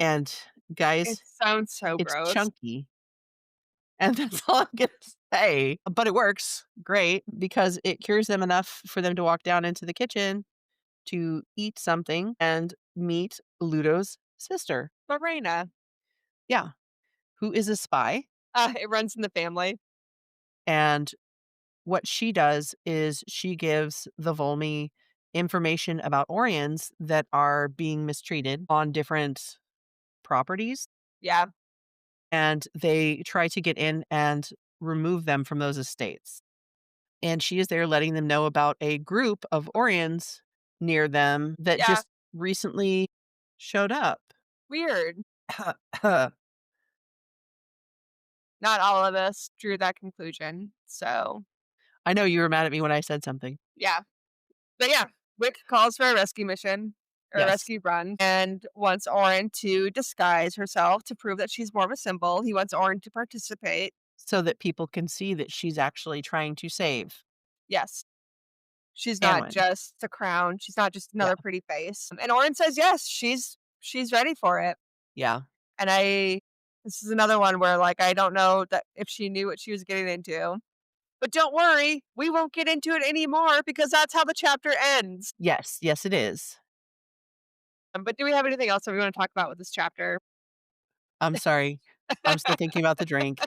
and It guys, sounds so it's gross. chunky, and that's all I'm gonna say, but it works great because it cures them enough for them to walk down into the kitchen to eat something and meet Ludo's sister. Lorena. Yeah, who is a spy, It runs in the family. and what she does is she gives the Volmi information about Orions that are being mistreated on different properties, Yeah, and they try to get in and remove them from those estates. And she is there letting them know about a group of Orions near them that yeah, just recently showed up. weird. Not all of us drew that conclusion, so, I know you were mad at me when I said something. yeah. But yeah, Wick calls for a rescue mission or a Yes, rescue run and wants Orin to disguise herself to prove that she's more of a symbol. He wants Orin to participate. so that people can see that she's actually trying to save Yes, she's and not win. just a crown. She's not just Yeah, another pretty face. And Orin says yes, she's ready for it. yeah. And this is another one where like I don't know that if she knew what she was getting into. But don't worry, we won't get into it anymore because that's how the chapter ends. Yes, yes, it is. But do we have anything else that we want to talk about with this chapter? I'm sorry. I'm still thinking about the drink.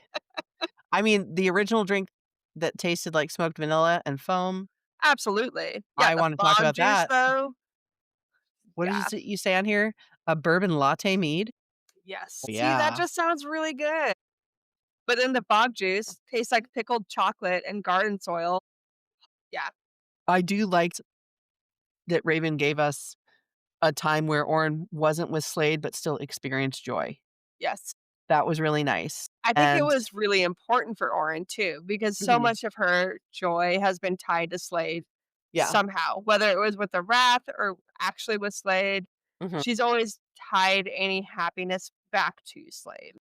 I mean, the original drink that tasted like smoked vanilla and foam, Absolutely. Yeah, I the wanna talk fog about juice that. though. What Yeah. is it you say on here? A bourbon latte mead? Yes. See, that Yeah. just sounds really good. But then the fog juice tastes like pickled chocolate and garden soil. Yeah. I do like that Raven gave us a time where Orin wasn't with Slade, but still experienced joy. Yes. That was really nice. I think it And was really important for Orin too, because so mhm, much of her joy has been tied to Slade yeah, somehow, whether it was with the wrath or actually with Slade. mhm. She's always tied any happiness back to Slade.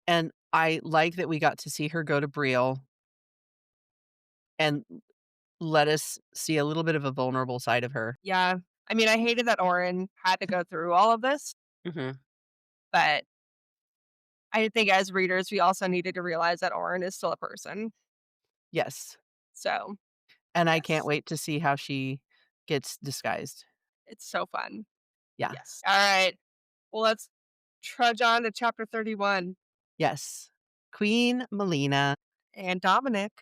And I like that we got to see her go to Brielle and let us see a little bit of a vulnerable side of her. Yeah. I mean, I hated that Orin had to go through all of this, Mhm. but I think as readers, we also needed to realize that Orin is still a person. Yes. So, And I can't yes, wait to see how she gets disguised. it's so fun. Yeah. Yes. All right. Well, let's trudge on to chapter 31 Yes. Queen Melina, and Dominic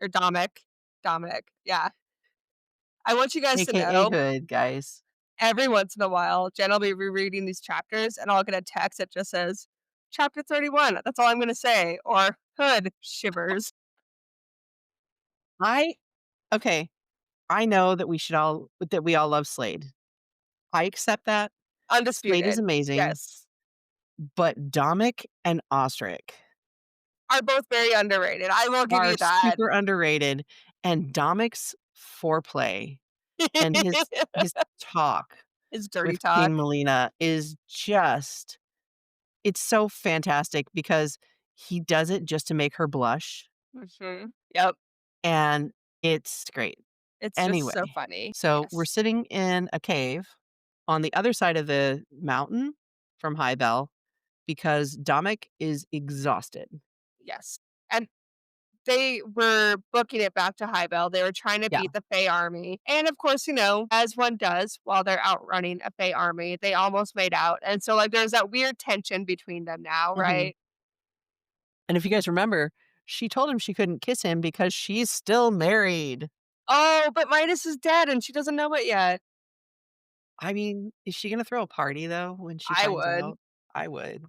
or Dominic. Yeah. I want you guys to AKA know Hood, guys. every once in a while, Jen will be rereading these chapters and I'll get a text that just says, chapter 31. That's all I'm going to say. Or Hood shivers. I okay, I know that we all love Slade. I accept that. Slade is Undisputed. amazing, Yes. but Dominic and Ostrich Are both very underrated. I will give are you that. super underrated, and Dominic's foreplay and his talk It's dirty with talk. Queen Melina is just it's so fantastic because he does it just to make her blush, Mhm. Yep. and it's great. It's just so Anyway, funny. so we're Yes. sitting in a cave on the other side of the mountain from High Bell because Dominic is exhausted. Yes. And they were booking it back to Highbell. They were trying to Yeah. beat the Fey army. And of course, as one does while they're outrunning a Fey army, they almost made out. And so, like, there's that weird tension between them now, Mhm. right? And if you guys remember, she told him she couldn't kiss him because she's still married. Oh, but Midas is dead and she doesn't know it yet. I mean, is she gonna throw a party though when she I finds would. out? I would.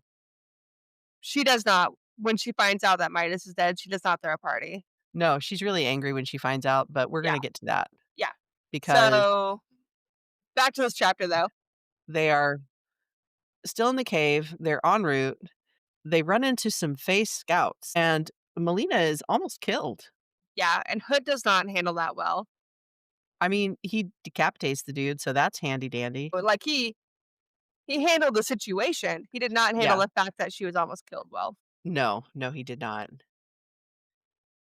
She does not. When she finds out that Midas is dead, she does not throw a party. No, she's really angry when she finds out, but we're Yeah. gonna get to that Yeah. because So, back to this chapter, though. they are still in the cave, they're en route, they run into some Fae scouts, and Melina is almost killed. Yeah. And Hood does not handle that well. I mean, he decapitates the dude, so that's handy dandy. But, like, he handled the situation. He did not handle Yeah. the fact that she was almost killed well. No, no, he did not,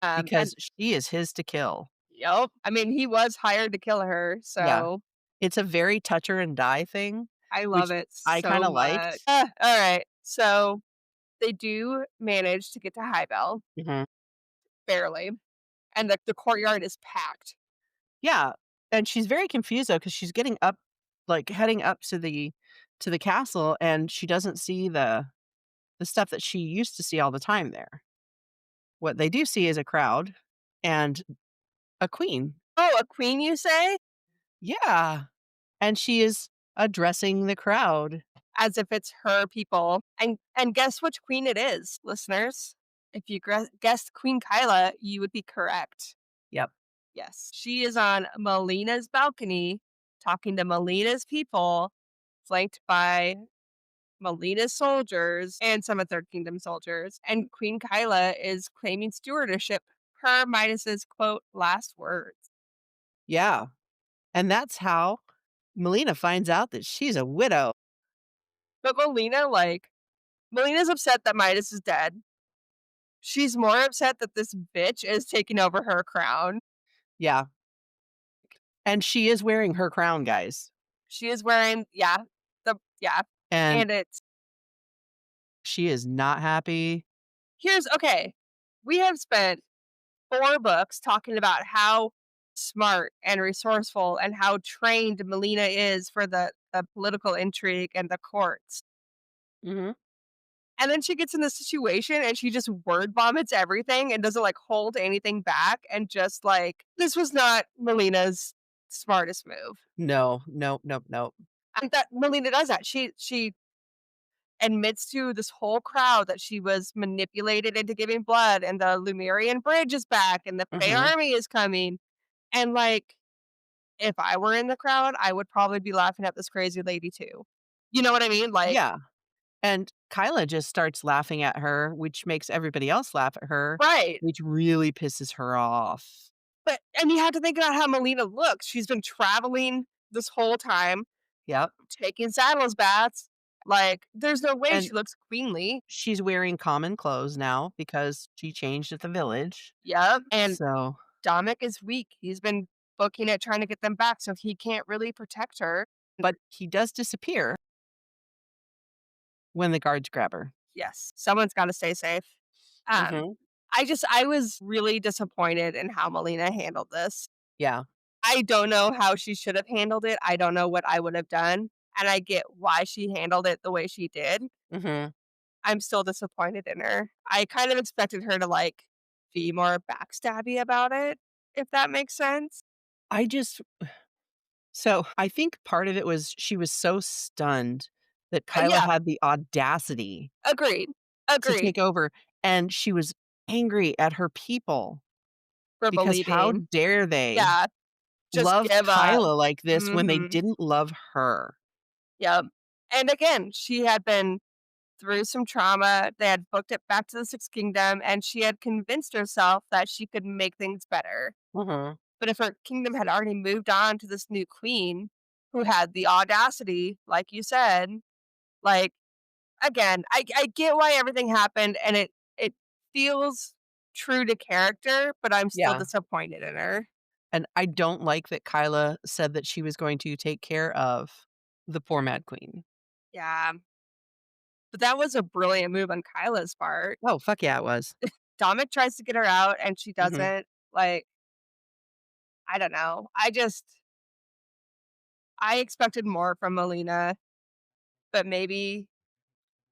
And because she is his to kill. yep, I mean, he was hired to kill her, Yeah. so It's a very touch her and die thing, I love which it I so kinda much. liked. Alright, so they do manage to get to Highbell, Mhm. barely, and the courtyard is packed. Yeah, and she's very confused though, because she's getting up like, heading up to the castle, and she doesn't see the stuff that she used to see all the time there. What they do see is a crowd and a queen. "Oh, a queen, you say?" Yeah, and she is addressing the crowd. As if it's her people, and guess which queen it is, listeners? If you guessed Queen Kyla, you would be correct. Yep. Yes, she is on Melina's balcony talking to Melina's people, flanked by Melina's soldiers and some of Third Kingdom soldiers, and Queen Kyla is claiming stewardship per Midas's quote last words. Yeah, and that's how Melina finds out that she's a widow. But Melina's upset that Midas is dead. She's more upset that this bitch is taking over her crown. Yeah, and she is wearing her crown, guys, She is wearing, yeah, and and it's she is not happy. here's okay. We have spent 4 books talking about how smart and resourceful and how trained Melina is for the political intrigue and the courts. Mhm. And then she gets in this situation and she just word vomits everything and doesn't like hold anything back and just like this was not Melina's smartest move. No, nope, nope, nope. And that Melina does that. She admits to this whole crowd that she was manipulated into giving blood and the Lumerian bridge is back and the Fey Mhm. army is coming. And like if I were in the crowd, I would probably be laughing at this crazy lady too. You know what I mean? Like, Yeah, and Kyla just starts laughing at her, which makes everybody else laugh at her, right. which really pisses her off. But and you have to think about how Melina looks. She's been traveling this whole time, Yep, taking saddles baths. Like, there's no way and she looks queenly. she's wearing common clothes now because she changed at the village, Yep. And so Dominic is weak. He's been booking it, trying to get them back, so he can't really protect her. but he does disappear when the guards grab her. Yes, someone's got to stay safe. Um, Mhm. I was really disappointed in how Melina handled this. Yeah. I don't know how she should have handled it. I don't know what I would have done, and I get why she handled it the way she did. Mhm. I'm still disappointed in her. I kind of expected her to, like, be more backstabby about it, if that makes sense. I just so, I think part of it was she was so stunned that Kyla Yeah, had the audacity agreed, to agreed, take over, and she was angry at her people for because how believing. dare they Yeah, just love give up. Kyla like this when they Mhm, didn't love her. yep. And again, she had been through some trauma, they had booked it back to the Sixth Kingdom, and she had convinced herself that she could make things better. Mhm. But if her kingdom had already moved on to this new queen who had the audacity, like you said, like again, I get why everything happened and it feels true to character, but I'm still Yeah, disappointed in her. and I don't like that Kyla said that she was going to take care of the poor Mad Queen. Yeah. But that was a brilliant move on Kyla's part. Oh, fuck yeah, it was. Dominic tries to get her out and she Mhm. doesn't. Like, I don't know. I expected more from Melina, but maybe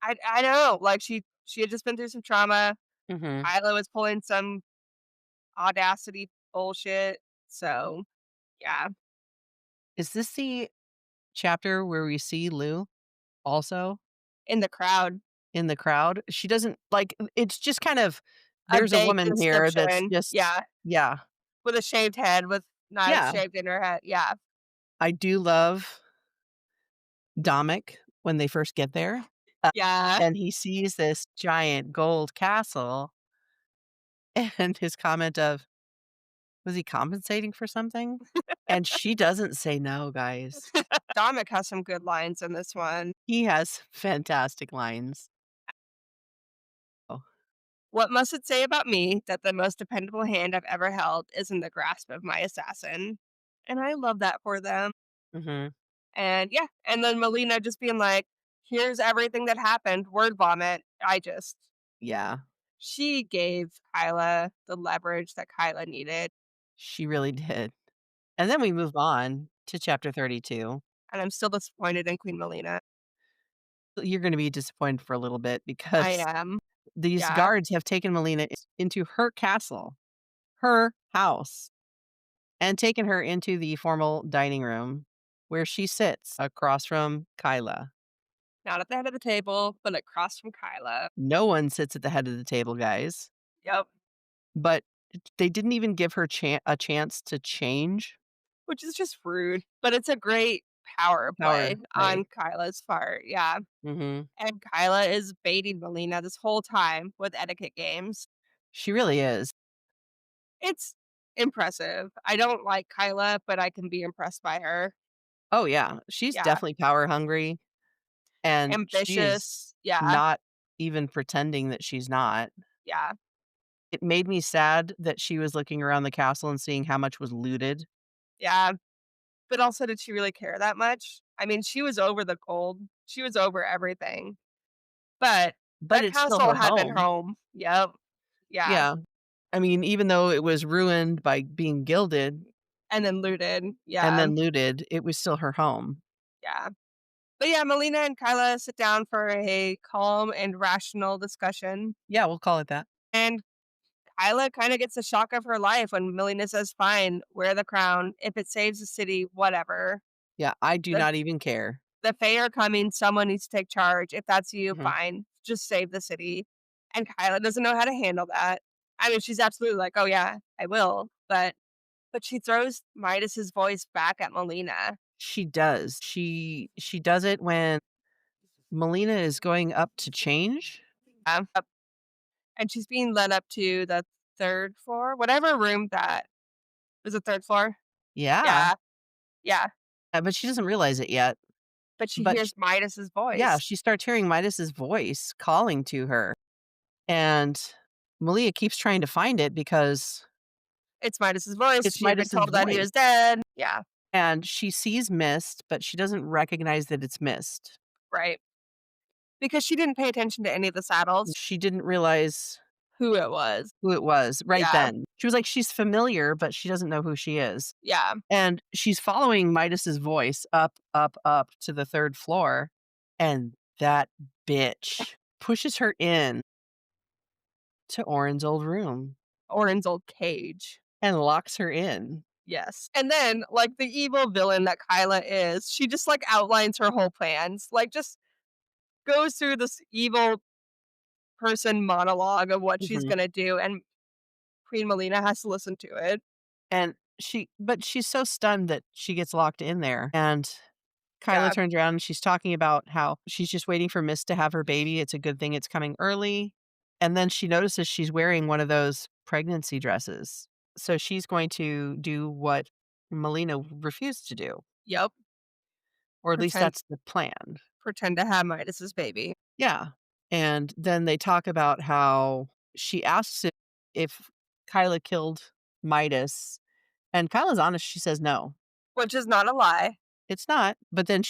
I don't know. Like she had just been through some trauma. Mhm. Kyla was pulling some audacity bullshit. So, yeah, Is this the chapter where we see Lou also in the crowd, in the crowd? She doesn't like, it's just kind of a there's a vague woman here that's description. just Yeah, yeah. with a shaved head, with knives Yeah. shaved in her head. Yeah, I do love Dominic when they first get there, uh, yeah. and he sees this giant gold castle, and his comment of, Was he compensating for something? And she doesn't say no, guys. Dominic has some good lines in this one. He has fantastic lines. Oh, What must it say about me that the most dependable hand I've ever held is in the grasp of my assassin? And I love that for them. mhm. And yeah, and then Melina just being like, here's everything that happened, word vomit. Yeah, She gave Kyla the leverage that Kyla needed. she really did. And then we move on to chapter 32. And I'm still disappointed in Queen Melina. You're gonna be disappointed for a little bit I because am. these Yeah. guards have taken Melina into her castle, her house, and taken her into the formal dining room where she sits across from Kyla. Not at the head of the table, but across from Kyla. No one sits at the head of the table, guys, Yep. but they didn't even give her a chance to change Which is just rude. But it's a great power power play play. on Kyla's part. Yeah. Mhm. And Kyla is baiting Melina this whole time with etiquette games. She really is. It's impressive. I don't like Kyla, but I can be impressed by her. Oh, yeah. She's Yeah. definitely power hungry, and she is Ambitious. Yeah. not even pretending that she's not. Yeah. It made me sad that she was looking around the castle and seeing how much was looted, Yeah. But also, did she really care that much? I mean, she was over the cold. She was over everything. But but that it's still castle her had been home. home. Yep. Yeah. Yeah. I mean, even though it was ruined by being gilded And then looted. and Yeah. then looted, it was still her home. Yeah. But yeah, Melina and Kyla sit down for a calm and rational discussion. Yeah, we'll call it that. And Kyla kind of gets the shock of her life when Melina says, fine, wear the crown. If it saves the city, whatever. Yeah, I do The, not even care. the Fae are coming. Someone needs to take charge. If that's you, Mhm. fine. Just save the city. And Kyla doesn't know how to handle that. I mean, she's absolutely like, oh, yeah, I will. But she throws Midas's voice back at Melina. She does. She does it when Melina is going up to change. And she's being led up to the 3rd floor, whatever room that is the 3rd floor? Yeah, Yeah, yeah, but she doesn't realize it yet. but she But sh hears Midas's Yeah, voice. she starts hearing Midas's voice calling to her, and Malia keeps trying to find it because It's Midas's voice, it's she had been Midas's told that he voice, was dead. Yeah, and she sees mist, but she doesn't recognize that it's mist. right, because she didn't pay attention to any of the saddles, She didn't realize who it was. who it was right Yeah, then. She was like, she's familiar, but she doesn't know who she is. yeah, And she's following Midas's voice up, up, up to the 3rd floor, and that bitch pushes her in to Orin's old room Orin's old cage. and locks her in. Yes, and then, like, the evil villain that Kyla is, she just, like, outlines her whole plans, like, just goes through this evil person monologue of what she's Mhm. gonna do, and Queen Melina has to listen to it. And she's so stunned that she gets locked in there, and Kyla Yeah. turns around and she's talking about how she's just waiting for Miss to have her baby. It's a good thing it's coming early. And then she notices she's wearing one of those pregnancy dresses. So she's going to do what Melina refused to do, Yep. or at least Pretend that's the plan. pretend to have Midas's baby. Yeah. And then they talk about how she asks if Kyla killed Midas, and Kyla's honest. She says no. Which is not a lie. It's not, but then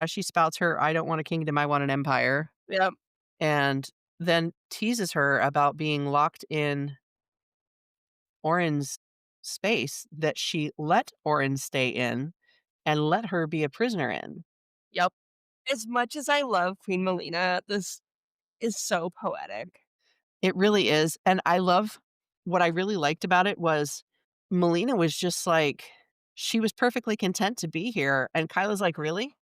she spouts her, "I don't want a kingdom, I want an empire," Yep. and then teases her about being locked in Orin's space that she let Orin stay in and let her be a prisoner in. Yep. As much as I love Queen Melina, this is so poetic. It really is, and I love what I really liked about it was Melina was just like she was perfectly content to be here, and Kyla's like, "Really?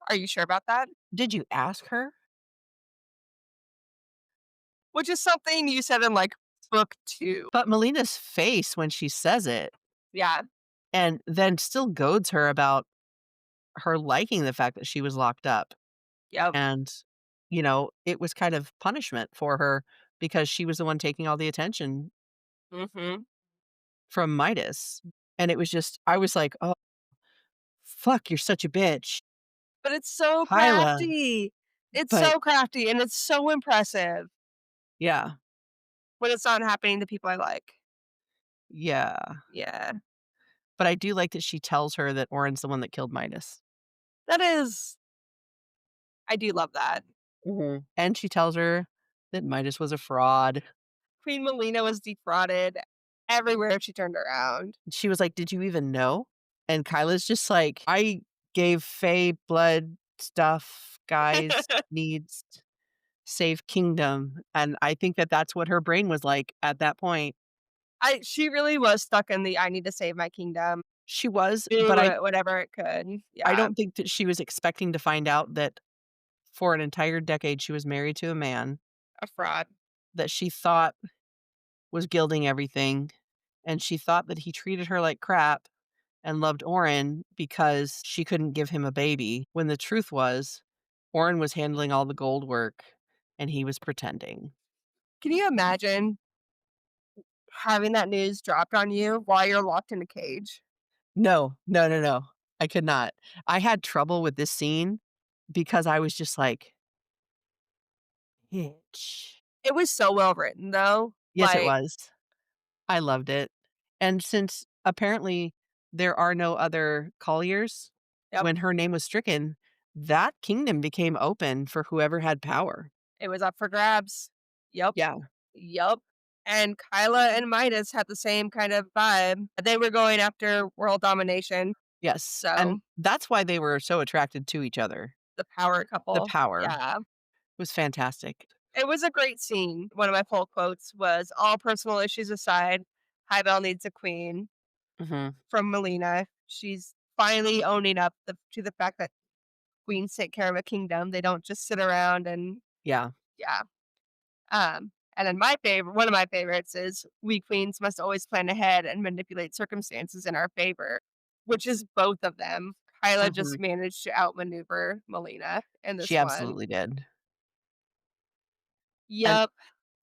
Are you sure about that? Did you ask her?" Which is something you said in, like, book 2. But Melina's face when she says it, Yeah. and then still goads her about her liking the fact that she was locked up, Yep. and, it was kind of punishment for her because she was the one taking all the attention. Mhm. from Midas, and it was just I was like, "Oh, fuck, you're such a bitch, But it's so Kyla." crafty. It's But so crafty and it's so impressive yeah, when it's not happening to people I like. yeah. Yeah. But I do like that she tells her that Orin's the one that killed Midas. That is I do love that. Mhm. And she tells her that Midas was a fraud. Queen Melina was defrauded everywhere she turned around. She was like, "Did you even know?" And Kyla's just like, "I gave Fae blood stuff, guys, needs save kingdom." And I think that that's what her brain was like at that point. She really was stuck in the "I need to save my kingdom." She was, Do but I it whatever it could. I Yeah, don't think that she was expecting to find out that for an entire decade she was married to a man a fraud. that she thought was gilding everything, and she thought that he treated her like crap and loved Orin because she couldn't give him a baby, when the truth was, Orin was handling all the gold work and he was pretending. Can you imagine having that news dropped on you while you're locked in a cage? No, no, no, no. I could not. I had trouble with this scene because I was just like, "Bitch." It was so well written though. Yes, it Like, was. I loved it. And since apparently there are no other Colliers, yep, when her name was stricken, that kingdom became open for whoever had power. it was up for grabs. Yep, Yeah. yep. And Kyla and Midas had the same kind of vibe. They were going after world domination. Yes, and So that's why they were so attracted to each other. the power The couple. power Yeah. was fantastic. It was a great scene. One of my pull quotes was all personal issues aside, Highbell needs a queen Mhm. from Melina. She's finally owning up to the fact that queens take care of a kingdom. They don't just sit around and Yeah. yeah. And then one of my favorites is we queens must always plan ahead and manipulate circumstances in our favor, which is both of them. Kyla just Mhm. managed to outmaneuver Melina in She this one. absolutely did. And Yup,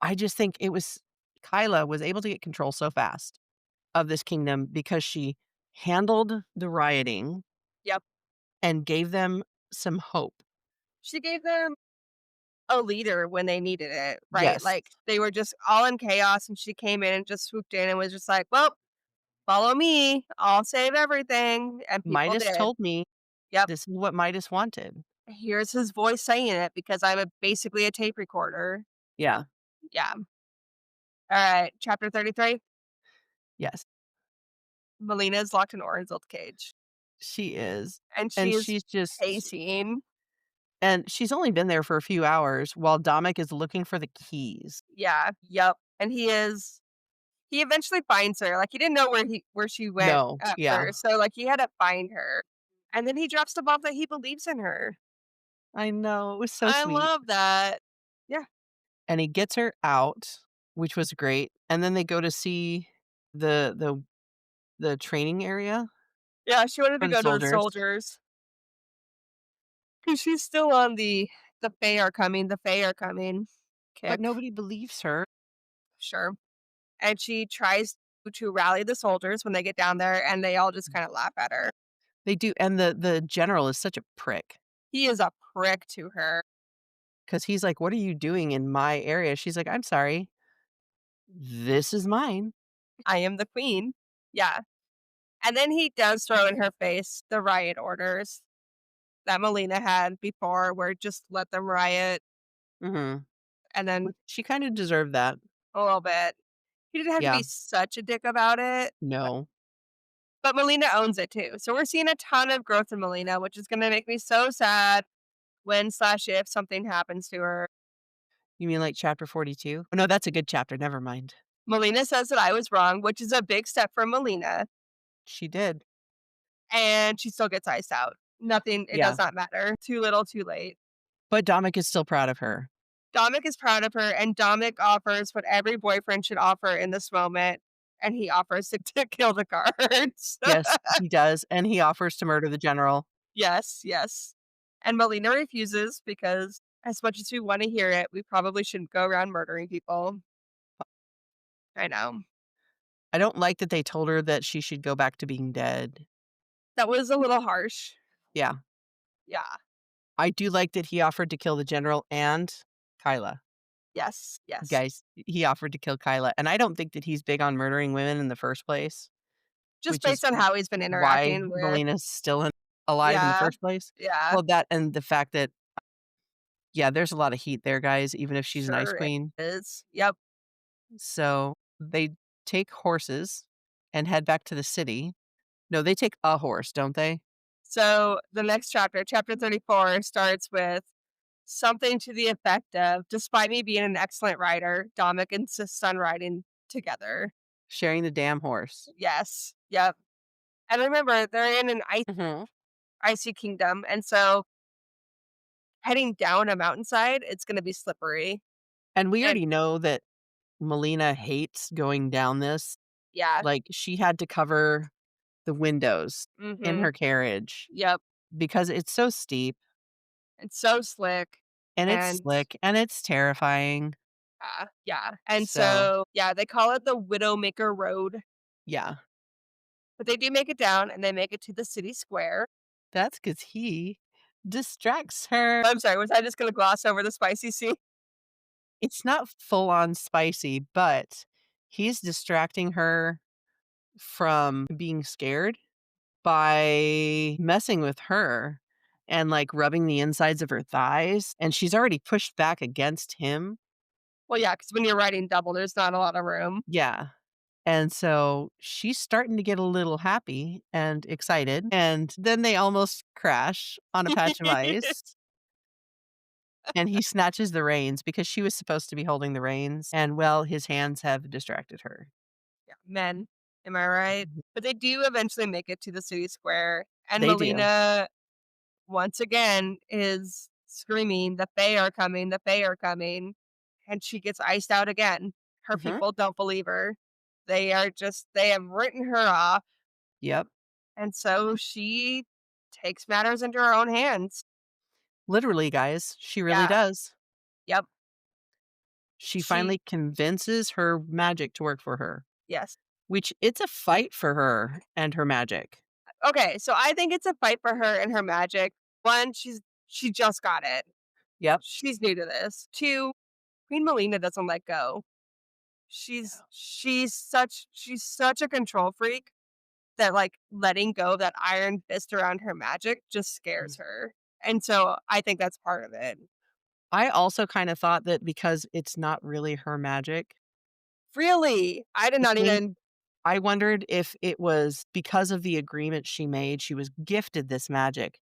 I just think it was Kyla was able to get control so fast of this kingdom because she handled the rioting yep. and gave them some hope. She gave them a leader when they needed it, right? Yes. Like they were just all in chaos and she came in and just swooped in and was just like, "Well, follow me. I'll save everything." And people Midas did. told me Yep. this is what Midas wanted. Here's his voice saying it because basically a tape recorder. Yeah. Yeah. All right. Chapter 33. Yes. Melina's locked in Orenzel's cage She is. and And she is she's just pacing. and she's only been there for a few hours while Dominic is looking for the keys. Yeah. Yep. And he eventually finds her. Like he didn't know where she went No. at Yeah. first. So like he had to find her. And then he drops the bomb that he believes in her. I know. It was so I sweet. love that. Yeah. And he gets her out, which was great. And then they go to see the the the training area Yeah, she wanted to for the go to the soldiers, soldiers because she's still on the Fae are coming but kick. nobody believes her. Sure. And she tries to rally the soldiers when they get down there, and they all just kinda laugh at her. They do, and the general is such a prick He is a prick to her. because he's like, "What are you doing in my area?" She's like, "I'm sorry. This is mine." I am the queen. Yeah. And then he does throw in her face the riot orders that Melina had before, where just let them riot, Mhm. and then Which she kinda deserved that. a little bit. He didn't have to Yeah. be such a dick about it, No. but Melina owns it too. So we're seeing a ton of growth in Melina, which is gonna make me so sad when/if something happens to her. You mean like chapter 42? Oh, no, that's a good chapter, never mind. Melina says that I was wrong, which is a big step for Melina, She did. and she still gets iced out. Nothing, it Yeah. does not matter. Too little, too late. But Dominic is still proud of her Dominic is proud of her, and Dominic offers what every boyfriend should offer in this moment, and he offers to kill the guards. Yes, he does, and he offers to murder the general. Yes, yes. And Melina refuses because, as much as we want to hear it, we probably shouldn't go around murdering people. I know. I don't like that they told her that she should go back to being dead. That was a little harsh. Yeah. Yeah. I do like that he offered to kill the general and Kyla. Yes. Yes. Guys, he offered to kill Kyla, and I don't think that he's big on murdering women in the first place, Just which is based on how he's been why interacting with. Melina's still alive in the Yeah. first place. Yeah. Well, that and the fact that yeah, there's a lot of heat there, guys, even if she's an ice Sure it queen. is. Yep. So, they take horses and head back to the city. No, they take a horse, don't they? So the next chapter, chapter 34, starts with something to the effect of, despite me being an excellent writer, Dominic insists on writing together. Sharing the damn horse. Yes. Yep. And remember, they're in an Mhm. icy kingdom. And so heading down a mountainside, it's going to be slippery. And we And already know that Melina hates going down this. yeah. Like, she had to cover the windows in Mm-hmm. her carriage Yep. because it's so steep It's so slick. and it's And slick and it's terrifying. yeah. And So, so, yeah, they call it the Widowmaker Road. yeah, But they do make it down and they make it to the city square. that's because he distracts her. I'm sorry, was I just going to gloss over the spicy scene? It's not full on spicy, but he's distracting her from being scared by messing with her and, like, rubbing the insides of her thighs, and she's already pushed back against him. Well, yeah, because when you're writing double, there's not a lot of room. Yeah, and so she's starting to get a little happy and excited, and then they almost crash on a patch of ice, and he snatches the reins because she was supposed to be holding the reins, and, well, his hands have distracted her. Yeah, men, am I right? Mhm. But they do eventually make it to the city square, and They do. Melina once again is screaming, "The Fae are coming, the Fae are coming," and she gets iced out again. Her Mhm. people don't believe her. They have written her off, Yep. and so she takes matters into her own hands. Literally, guys, she really Yeah, does. yep. She She finally convinces her magic to work for her, yes. which it's a fight for her and her magic. Okay, so I think it's a fight for her and her magic. One, she just got it. Yep. She's new to this. Two, Queen Melina doesn't let go. She's such a control freak that like letting go of that iron fist around her magic just scares Mm. her. And so I think that's part of it. I also kinda thought that because it's not really her magic, Really? I did I not think even I wondered if it was because of the agreement she made, she was gifted this magic,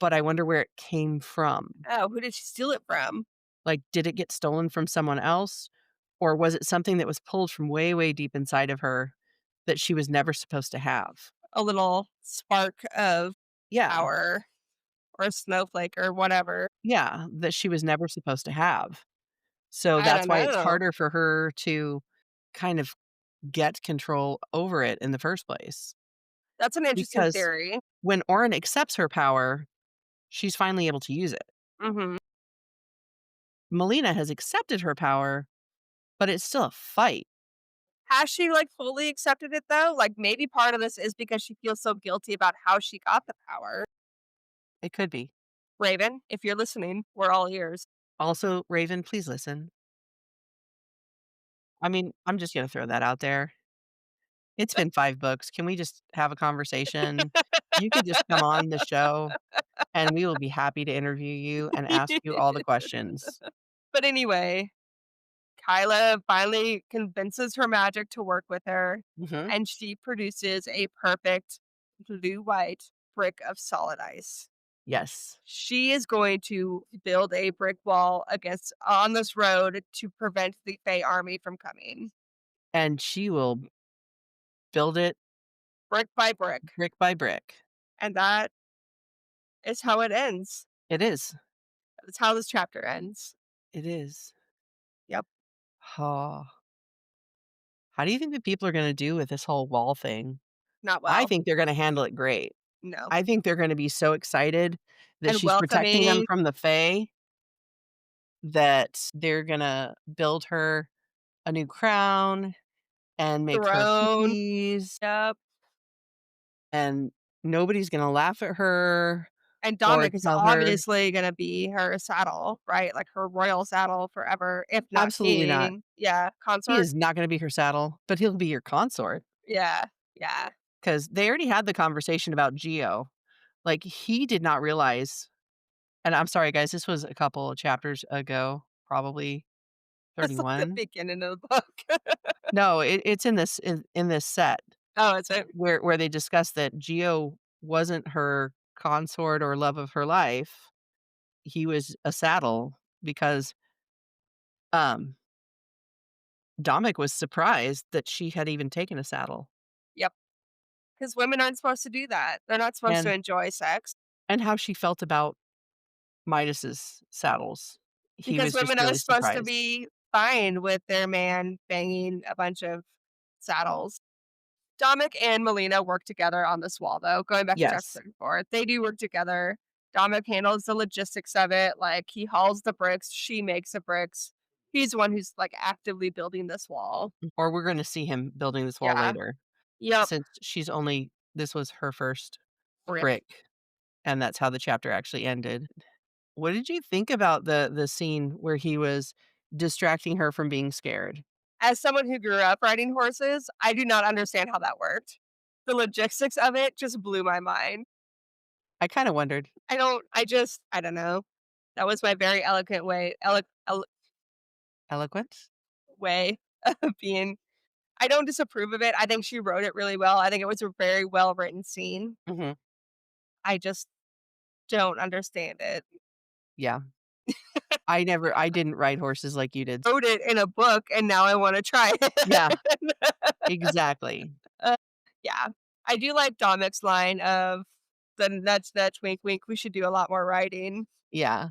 but I wonder where it came from. oh, who did she steal it from? Like, did it get stolen from someone else? Or was it something that was pulled from way, way deep inside of her that she was never supposed to have? A little spark of Yeah. power or a snowflake or whatever. Yeah, that she was never supposed to have. So I that's don't why it's know. harder for her to kind of get control over it in the first place. That's an interesting Because theory. when Orin accepts her power, she's finally able to use it. Mhm. Melina has accepted her power, but it's still a fight. Has she, like, fully accepted it, though? Like, maybe part of this is because she feels so guilty about how she got the power. It could be. Raven, if you're listening, we're all ears. Also, Raven, please listen. I mean, I'm just gonna throw that out there. It's been 5 books. Can we just have a conversation? You could just come on the show, and we will be happy to interview you and ask you all the questions. But anyway, Kyla finally convinces her magic to work with her, Mhm. and she produces a perfect blue-white brick of solid ice. Yes. She is going to build a brick wall against on this road to prevent the Fae army from coming, And she will build it brick by brick. brick by brick. And that is how it ends. It is. That's how this chapter ends. It is. Yep, Oh, how do you think the people are gonna do with this whole wall thing? not I well. think they're gonna handle it great. No. I think they're gonna be so excited that And she's protecting them welcoming. from the Fae that they're gonna build her a new crown and make her Throne. cookies, Yep. and nobody's gonna laugh at her And or Dominic is tell her obviously gonna be her saddle, right? Like her royal saddle forever, if not absolutely not. king. Yeah, He consort. is not gonna be her saddle, but he'll be your consort Yeah, yeah. because they already had the conversation about Geo. Like, he did not realize, and I'm sorry, guys, this was a couple of chapters ago, probably That's like the 31. beginning of the book. No, it's in this set Oh, is it? where they discuss that Geo wasn't her consort or love of her life. He was a saddle because, um, Dominic was surprised that she had even taken a saddle, Yep. Because women aren't supposed to do that. They're not supposed to and enjoy sex how she felt about Midas's saddles. He because was just women are really supposed to surprised. be fine with their man banging a bunch of saddles. Dominic and Melina work together on this wall, though. Going back to chapter Yes, 34, they do work together. Dominic handles the logistics of it. Like he hauls the bricks, she makes the bricks. He's the one who's like actively building this wall. or we're gonna see him building this wall Yeah. later Yep. since this was her first Rip. brick, and that's how the chapter actually ended. What did you think about the scene where he was distracting her from being scared? As someone who grew up riding horses, I do not understand how that worked. The logistics of it just blew my mind. I kinda wondered. I don't know. That was my very eloquent Eloquent? way of being. I don't disapprove of it. I think she wrote it really well. I think it was a very well written scene. Mhm. I just don't understand it. Yeah. I didn't ride horses like you did. Wrote it in a book and now I wanna try Yeah, it. exactly. Uh, yeah. I do like Dominic's line of the nudge, nudge, wink, wink. We should do a lot more writing. Yeah.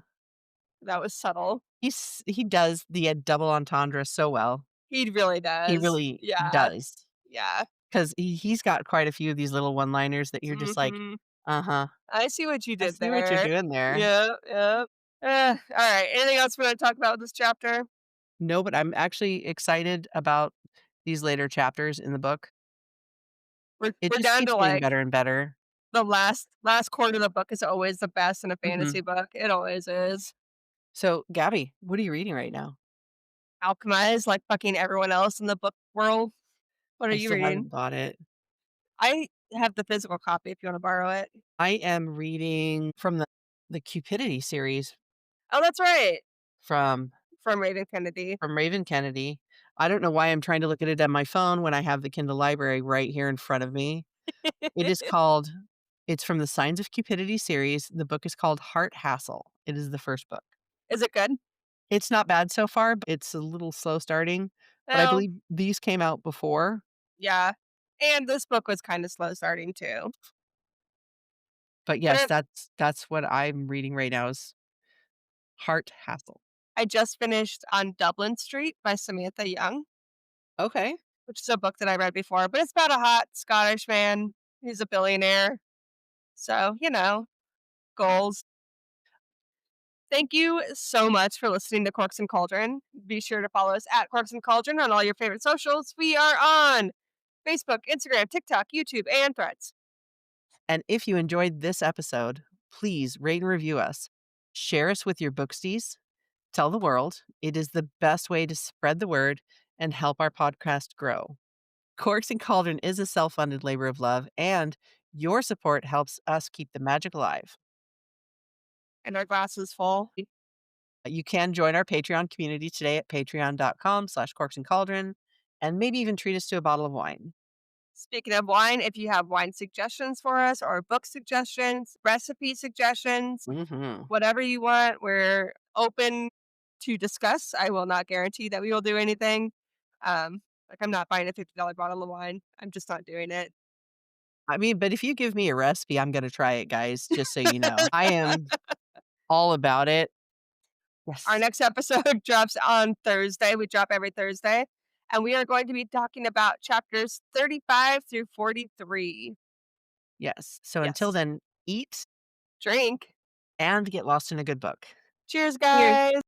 That was subtle. He does the, double entendre so well. He really He does. really Yeah. does, Yeah. 'cause he's got quite a few of these little one-liners that you're just like, Mhm. "Uh-huh, I see what you I did see what you're there. doing there." Yeah, yeah. Alright. Anything else we wanna talk about with this chapter? No, but I'm actually excited about these later chapters in the book. It We're just down keeps to, getting like, better and better. the last quarter of the book is always the best in a Mhm. fantasy book. It always is. So, Gabby, what are you reading right now? Alchemize like fucking everyone else in the book world. What are I you still reading? haven't bought it. I have the physical copy if you wanna borrow it. I am reading from the Cupidity series Oh, that's right, from from Raven Kennedy. Raven Kennedy. I don't know why I'm trying to look at it on my phone when I have the Kindle library right here in front of me. It is called it's from the Signs of Cupidity series. The book is called Heart Hassle. It is the first book. Is it good? It's not bad so far, but it's a little slow starting, but I Well, believe these came out before. yeah. And this book was kinda slow starting too. But But yes, that's what I'm reading right now is Heart Hassle. I just finished On Dublin Street by Samantha Young, Okay. which is a book that I read before, but it's about a hot Scottish man. He's a billionaire. So, goals. Thank you so much for listening to Corks and Cauldron. Be sure to follow us at Corks and Cauldron on all your favorite socials. We are on Facebook, Instagram, TikTok, YouTube, and Threads. And if you enjoyed this episode, please rate and review us. Share us with your booksties. Tell the world. It is the best way to spread the word and help our podcast grow. Corks and Cauldron is a self funded labor of love, and your support helps us keep the magic alive. And our glass is full. You can join our Patreon community today at patreon.com/corks and cauldron and maybe even treat us to a bottle of wine. Speaking of wine, if you have wine suggestions for us or book suggestions, recipe suggestions, Hmm. whatever you want, we're open to discuss. I will not guarantee that we will do anything. Like I'm not buying a $50 bottle of wine. I'm just not doing it. I mean, but if you give me a recipe, I'm going to try it, guys, just so you know. I am all about it. Our Yes. next episode drops on Thursday. We drop every Thursday. And we are going to be talking about chapters 35 through 43. Yes. So until Yes. then, eat Drink. and get lost in a good book. Cheers, Cheers. guys.